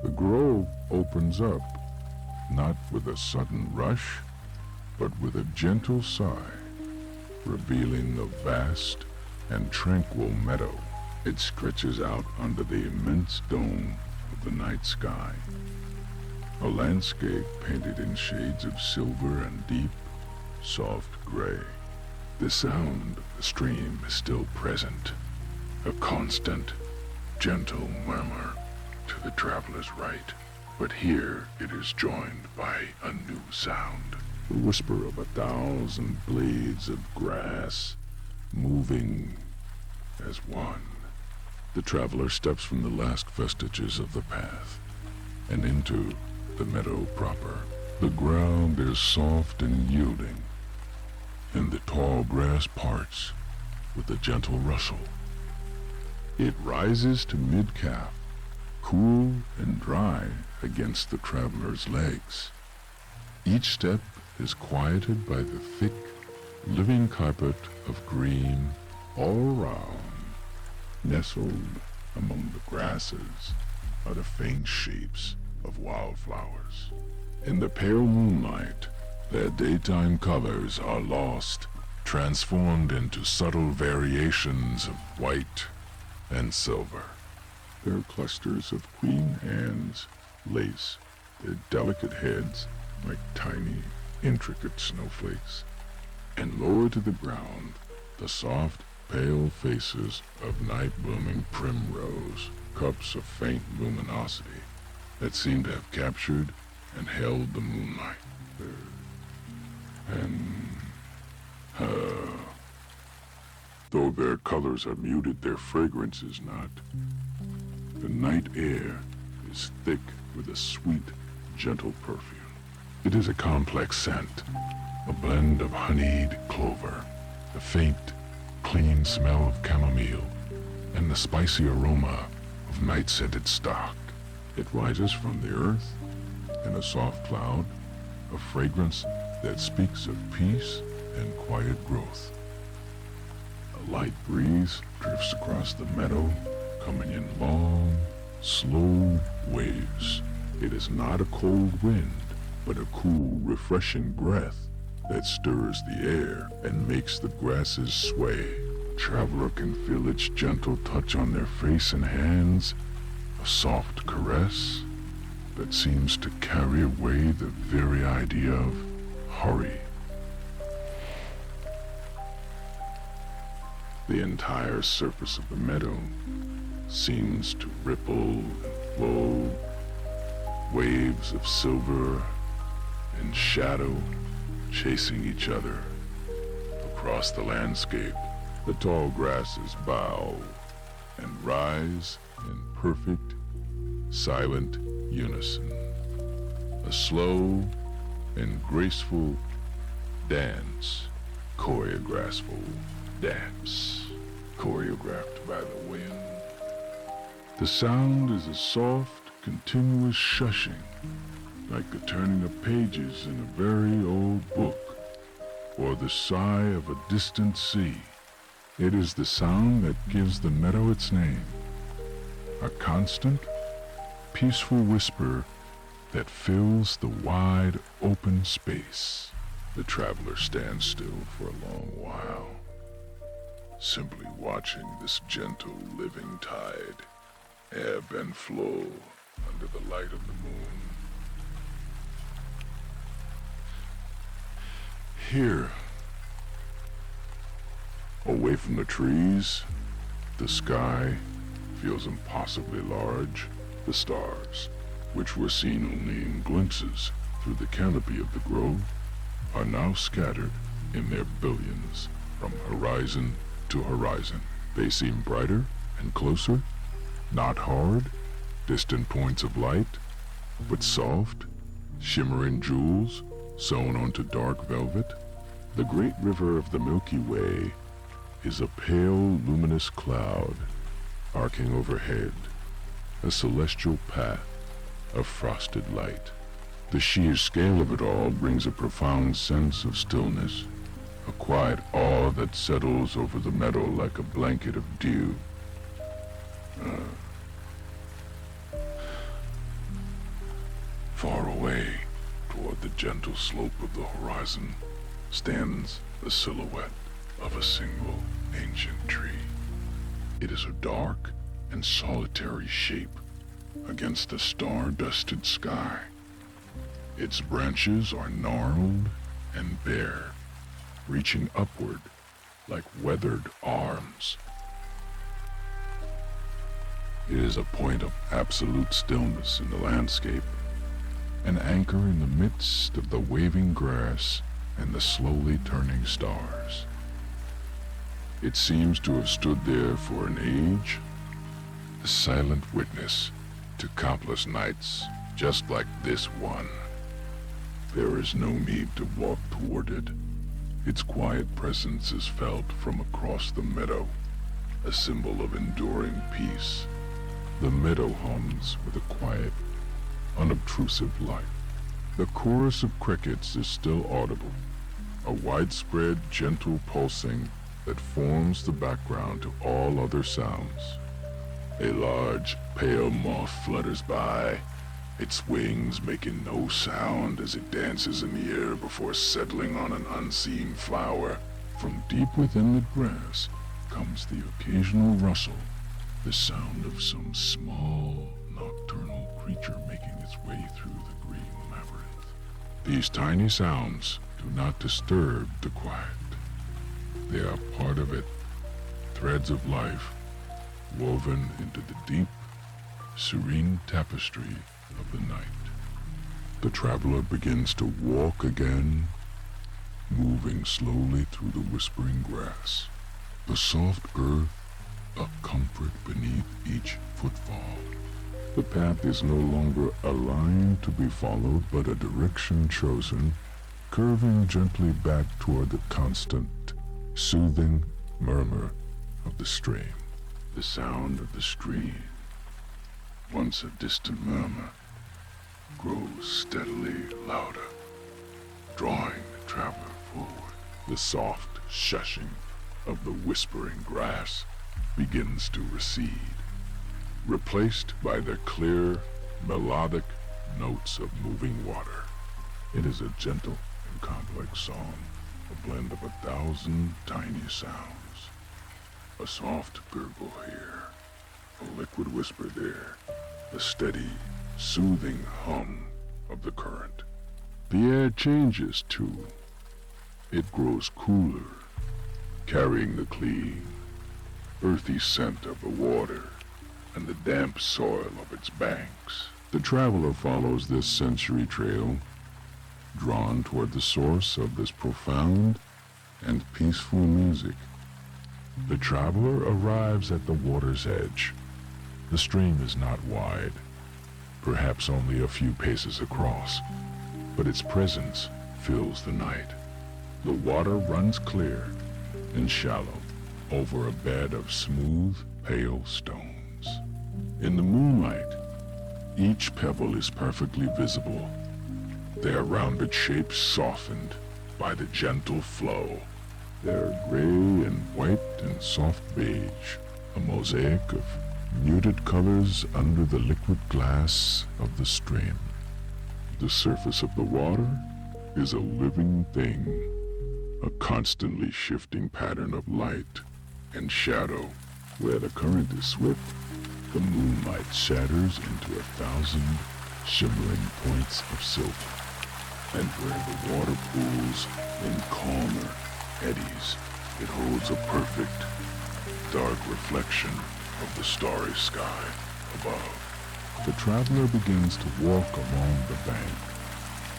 The grove opens up, not with a sudden rush, but with a gentle sigh, revealing a vast and tranquil meadow. It stretches out under the immense dome of the night sky, a landscape painted in shades of silver and deep, soft gray. The sound of the stream is still present, a constant, gentle murmur to the traveler's right. But here it is joined by a new sound, the whisper of 1,000 blades of grass moving as one. The traveler steps from the last vestiges of the path and into the meadow proper. The ground is soft and yielding, and the tall grass parts with a gentle rustle. It rises to mid-calf, cool and dry against the traveler's legs. Each step is quieted by the thick, living carpet of green all around. Nestled among the grasses are the faint shapes of wildflowers. In the pale moonlight, their daytime colors are lost, transformed into subtle variations of white and silver. Their clusters of queen ands lace their delicate heads like tiny, intricate snowflakes. And lower to the ground, the soft, pale faces of night-blooming primrose, cups of faint luminosity that seem to have captured and held the moonlight. Though their colors are muted, their fragrance is not. The night air is thick with a sweet, gentle perfume. It is a complex scent, a blend of honeyed clover, the faint, clean smell of chamomile, and the spicy aroma of night-scented stock. It rises from the earth in a soft cloud, a fragrance that speaks of peace and quiet growth. A light breeze drifts across the meadow, coming in long, slow waves. It is not a cold wind, but a cool, refreshing breath that stirs the air and makes the grasses sway. Traveler can feel its gentle touch on their face and hands, a soft caress that seems to carry away the very idea of hurry. The entire surface of the meadow seems to ripple and flow, waves of silver and shadow chasing each other across the landscape. The tall grasses bow and rise in perfect, silent unison. A slow and graceful dance, choreographed by the wind. The sound is a soft, continuous shushing, like the turning of pages in a very old book, or the sigh of a distant sea. It is the sound that gives the meadow its name, a constant, peaceful whisper that fills the wide, open space. The traveler stands still for a long while, simply watching this gentle, living tide ebb and flow under the light of the moon. Here, away from the trees, the sky feels impossibly large. The stars, which were seen only in glimpses through the canopy of the grove, are now scattered in their billions from horizon to horizon. They seem brighter and closer, not hard, distant points of light, but soft, shimmering jewels sewn onto dark velvet. The great river of the Milky Way is a pale, luminous cloud arcing overhead, a celestial path of frosted light. The sheer scale of it all brings a profound sense of stillness, a quiet awe that settles over the meadow like a blanket of dew. Far away, toward the gentle slope of the horizon, stands the silhouette of a single ancient tree. It is a dark and solitary shape against a star-dusted sky. Its branches are gnarled and bare, reaching upward like weathered arms. It is a point of absolute stillness in the landscape, an anchor in the midst of the waving grass and the slowly turning stars. It seems to have stood there for an age, a silent witness to countless nights just like this one. There is no need to walk toward it. Its quiet presence is felt from across the meadow, a symbol of enduring peace. The meadow hums with a quiet, unobtrusive life. The chorus of crickets is still audible, a widespread, gentle pulsing that forms the background to all other sounds. A large, pale moth flutters by, its wings making no sound as it dances in the air before settling on an unseen flower. From deep within the grass comes the occasional rustle, the sound of some small, nocturnal creature making its way through the green labyrinth. These tiny sounds do not disturb the quiet. They are part of it, threads of life woven into the deep, serene tapestry of the night. The traveler begins to walk again, moving slowly through the whispering grass. The soft earth a comfort beneath each footfall. The path is no longer a line to be followed, but a direction chosen, curving gently back toward the constant, soothing murmur of the stream. The sound of the stream, once a distant murmur, grows steadily louder, drawing the traveler forward. The soft shushing of the whispering grass begins to recede, replaced by the clear, melodic notes of moving water. It is a gentle and complex song, a blend of 1,000 tiny sounds. A soft gurgle here, a liquid whisper there, the steady, soothing hum of the current. The air changes too. It grows cooler, carrying the clean, earthy scent of the water and the damp soil of its banks. The traveler follows this sensory trail, drawn toward the source of this profound and peaceful music. The traveler arrives at the water's edge. The stream is not wide, perhaps only a few paces across, but its presence fills the night. The water runs clear and shallow over a bed of smooth, pale stones. In the moonlight, each pebble is perfectly visible, their rounded shapes softened by the gentle flow. They're gray and white and soft beige, a mosaic of muted colors under the liquid glass of the stream. The surface of the water is a living thing, a constantly shifting pattern of light and shadow. Where the current is swift, the moonlight shatters into 1,000 shimmering points of silver. And where the water pools in calmer eddies, it holds a perfect, dark reflection of the starry sky above. The traveler begins to walk along the bank,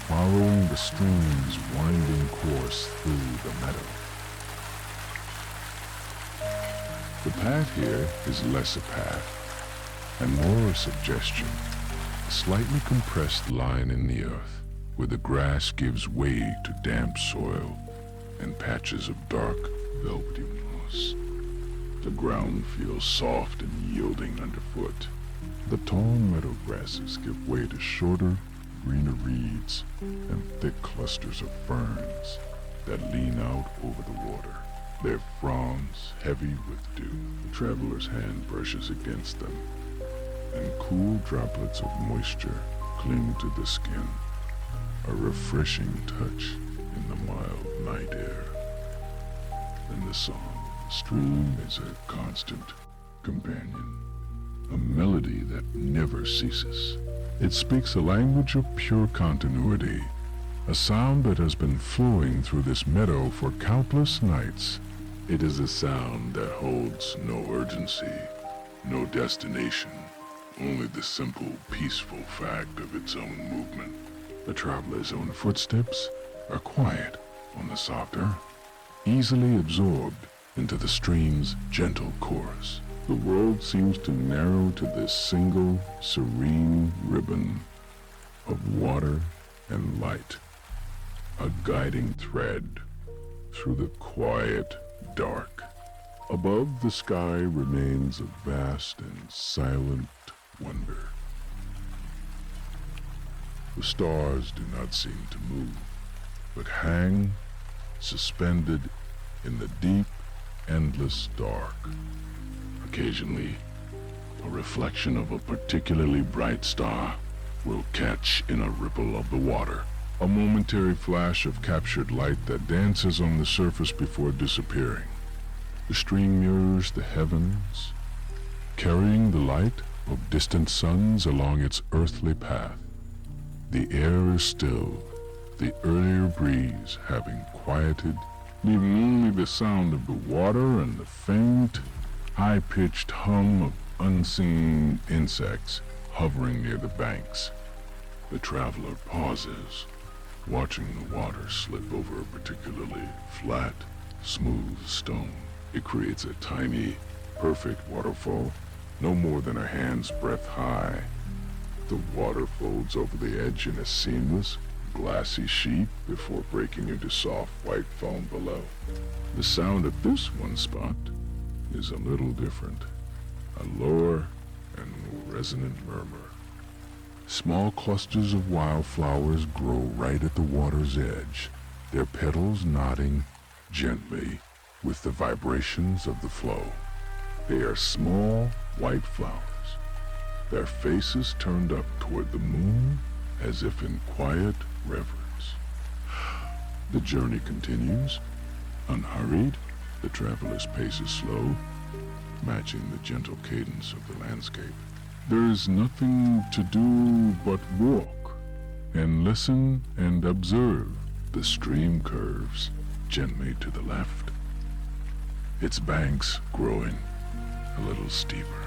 following the stream's winding course through the meadow. The path here is less a path and more a suggestion, a slightly compressed line in the earth where the grass gives way to damp soil and patches of dark, velvety moss. The ground feels soft and yielding underfoot. The tall meadow grasses give way to shorter, greener reeds and thick clusters of ferns that lean out over the water. their fronds heavy with dew. The traveler's hand brushes against them, and cool droplets of moisture cling to the skin, a refreshing touch in the mild night air. And the song, the stream, is a constant companion, a melody that never ceases. It speaks a language of pure continuity, a sound that has been flowing through this meadow for countless nights. It is a sound that holds no urgency, no destination, only the simple, peaceful fact of its own movement. The traveler's own footsteps are quiet on the softer, easily absorbed into the stream's gentle course. The world seems to narrow to this single, serene ribbon of water and light, a guiding thread through the quiet dark. Above, the sky remains a vast and silent wonder. The stars do not seem to move, but hang suspended in the deep, endless dark. Occasionally, a reflection of a particularly bright star will catch in a ripple of the water, a momentary flash of captured light that dances on the surface before disappearing. The stream mirrors the heavens, carrying the light of distant suns along its earthly path. The air is still, the earlier breeze having quieted, leaving only the sound of the water and the faint, high-pitched hum of unseen insects hovering near the banks. The traveler pauses, watching the water slip over a particularly flat, smooth stone. It creates a tiny, perfect waterfall, no more than a hand's breadth high. The water folds over the edge in a seamless, glassy sheet before breaking into soft white foam below. The sound at this one spot is a little different, a lower and more resonant murmur. Small clusters of wildflowers grow right at the water's edge, their petals nodding gently with the vibrations of the flow. They are small, white flowers, their faces turned up toward the moon as if in quiet reverence. The journey continues, unhurried. The traveler's pace is slow, matching the gentle cadence of the landscape. There is nothing to do but walk and listen and observe. The stream curves gently to the left, its banks growing a little steeper.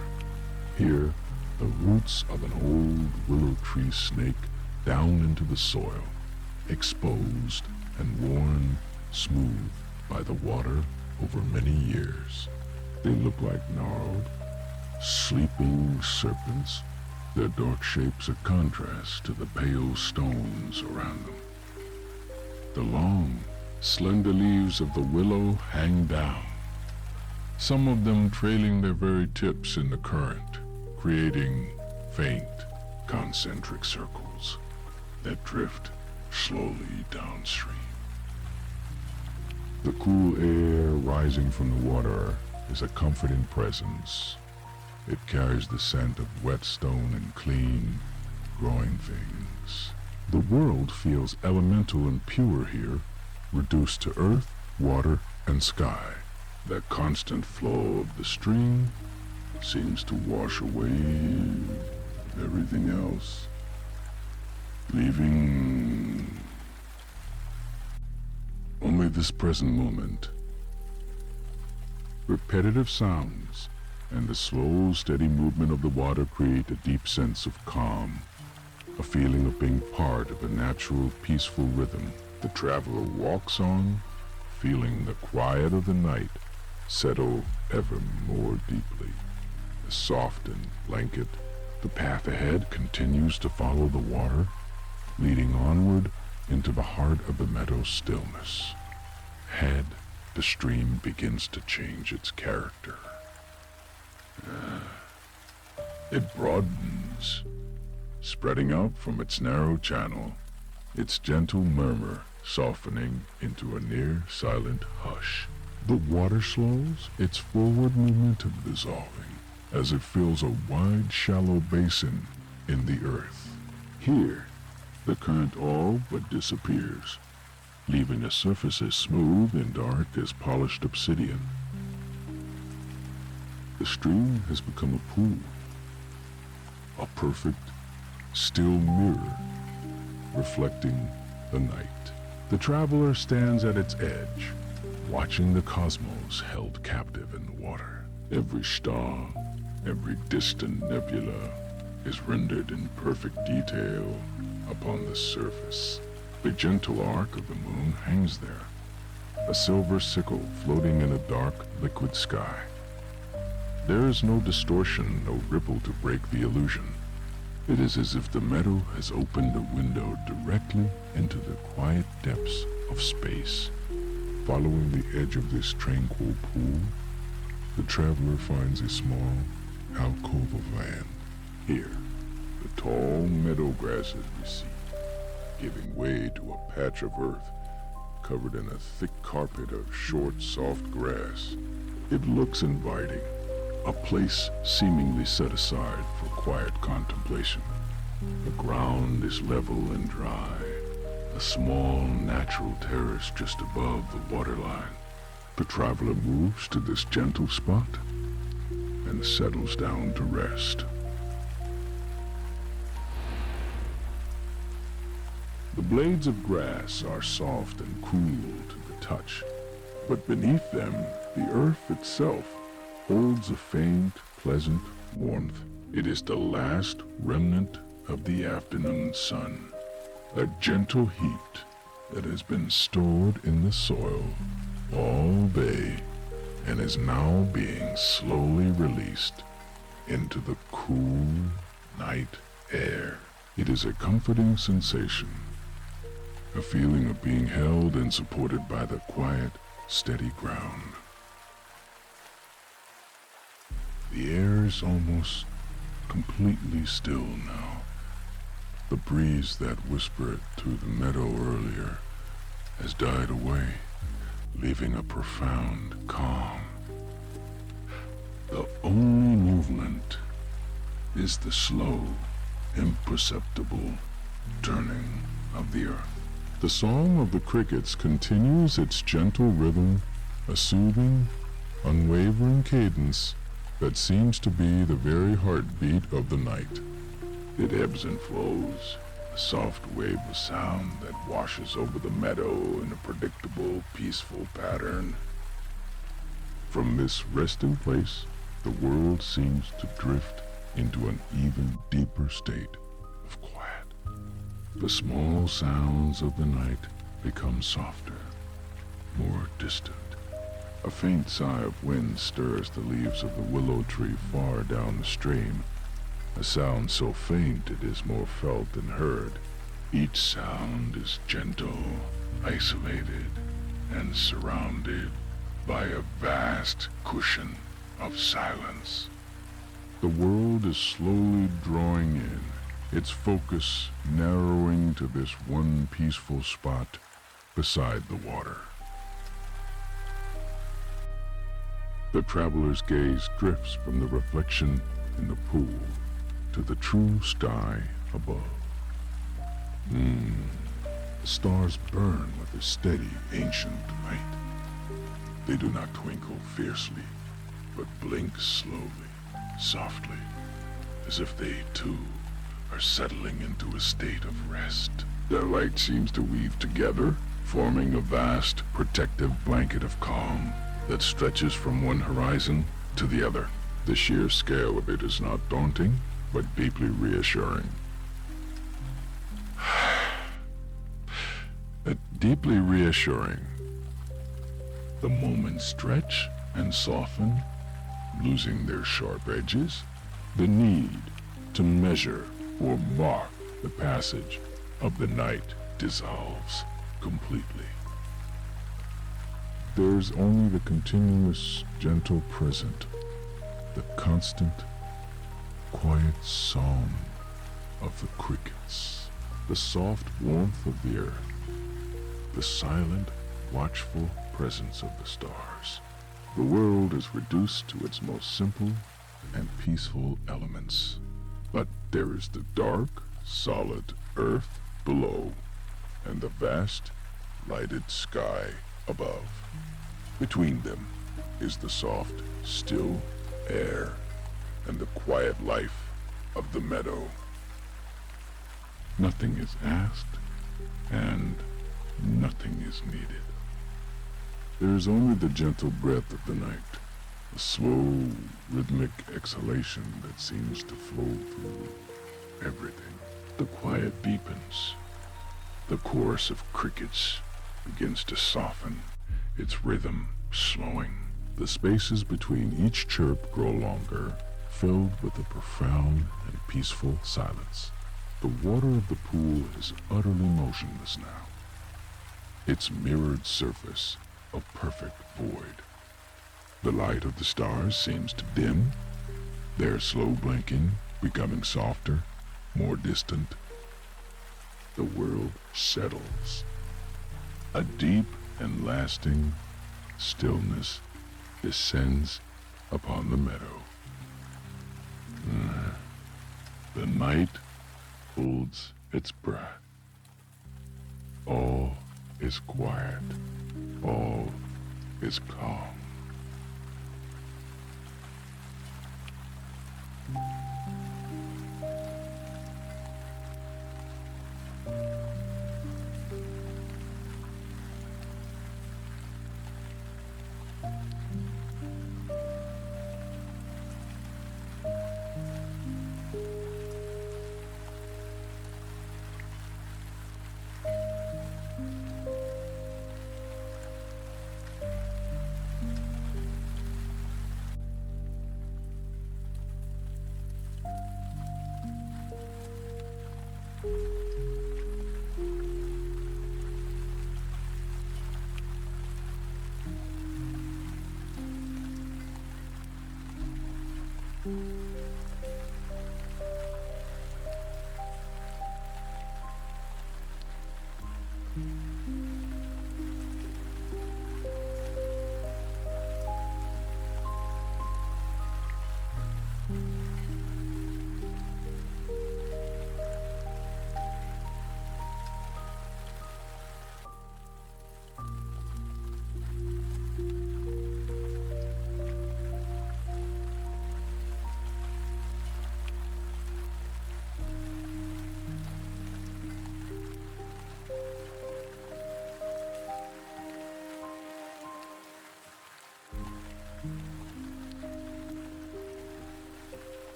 Here, the roots of an old willow tree snake down into the soil, exposed and worn smooth by the water over many years. They look like gnarled, sleeping serpents, their dark shapes a contrast to the pale stones around them. The long, slender leaves of the willow hang down, some of them trailing their very tips in the current, creating faint, concentric circles that drift slowly downstream. The cool air rising from the water is a comforting presence. It carries the scent of wet stone and clean, growing things. The world feels elemental and pure here, reduced to earth, water, and sky. The constant flow of the stream seems to wash away everything else, leaving only this present moment. Repetitive sounds and the slow, steady movement of the water create a deep sense of calm, a feeling of being part of a natural, peaceful rhythm. The traveler walks on, feeling the quiet of the night settle ever more deeply. A softened blanket, the path ahead continues to follow the water, leading onward into the heart of the meadow's stillness. Ahead, the stream begins to change its character. It broadens, spreading out from its narrow channel, its gentle murmur softening into a near silent hush. The water slows, its forward momentum dissolving, as it fills a wide, shallow basin in the earth. Here, the current all but disappears, leaving a surface as smooth and dark as polished obsidian. The stream has become a pool, a perfect, still mirror, reflecting the night. The traveler stands at its edge, watching the cosmos held captive in the water. Every star, every distant nebula is rendered in perfect detail upon the surface. The gentle arc of the moon hangs there, a silver sickle floating in a dark, liquid sky. There is no distortion, no ripple to break the illusion. It is as if the meadow has opened a window directly into the quiet depths of space. Following the edge of this tranquil pool, the traveler finds a small alcove of land. Here, the tall meadow grasses recede, giving way to a patch of earth covered in a thick carpet of short, soft grass. It looks inviting, a place seemingly set aside for quiet contemplation. The ground is level and dry, a small natural terrace just above the waterline. The traveler moves to this gentle spot and settles down to rest. The blades of grass are soft and cool to the touch, but beneath them, the earth itself holds a faint, pleasant warmth. It is the last remnant of the afternoon sun, a gentle heat that has been stored in the soil all day and is now being slowly released into the cool night air. It is a comforting sensation, a feeling of being held and supported by the quiet, steady ground. The air is almost completely still now. The breeze that whispered through the meadow earlier has died away, leaving a profound calm. The only movement is the slow, imperceptible turning of the earth. The song of the crickets continues its gentle rhythm, a soothing, unwavering cadence that seems to be the very heartbeat of the night. It ebbs and flows, a soft wave of sound that washes over the meadow in a predictable, peaceful pattern. From this resting place, the world seems to drift into an even deeper state of quiet. The small sounds of the night become softer, more distant. A faint sigh of wind stirs the leaves of the willow tree far down the stream, a sound so faint it is more felt than heard. Each sound is gentle, isolated, and surrounded by a vast cushion of silence. The world is slowly drawing in, its focus narrowing to this one peaceful spot beside the water. The traveler's gaze drifts from the reflection in the pool to the true sky above. The stars burn with a steady, ancient light. They do not twinkle fiercely, but blink slowly, softly, as if they, too, are settling into a state of rest. Their light seems to weave together, forming a vast, protective blanket of calm that stretches from one horizon to the other. The sheer scale of it is not daunting, but deeply reassuring. Deeply reassuring. The moments stretch and soften, losing their sharp edges. The need to measure or mark the passage of the night dissolves completely. There's only the continuous, gentle present, the constant, quiet song of the crickets, the soft warmth of the earth, the silent, watchful presence of the stars. The world is reduced to its most simple and peaceful elements. But there is the dark, solid earth below, and the vast, lighted sky above. Between them is the soft, still air and the quiet life of the meadow. Nothing is asked, and nothing is needed. There is only the gentle breath of the night, a slow, rhythmic exhalation that seems to flow through everything. The quiet deepens. The chorus of crickets begins to soften, its rhythm slowing. The spaces between each chirp grow longer, filled with a profound and peaceful silence. The water of the pool is utterly motionless now, its mirrored surface a perfect void. The light of the stars seems to dim, their slow blinking becoming softer, more distant. The world settles. A deep and lasting stillness descends upon the meadow. The night holds its breath. All is quiet. All is calm.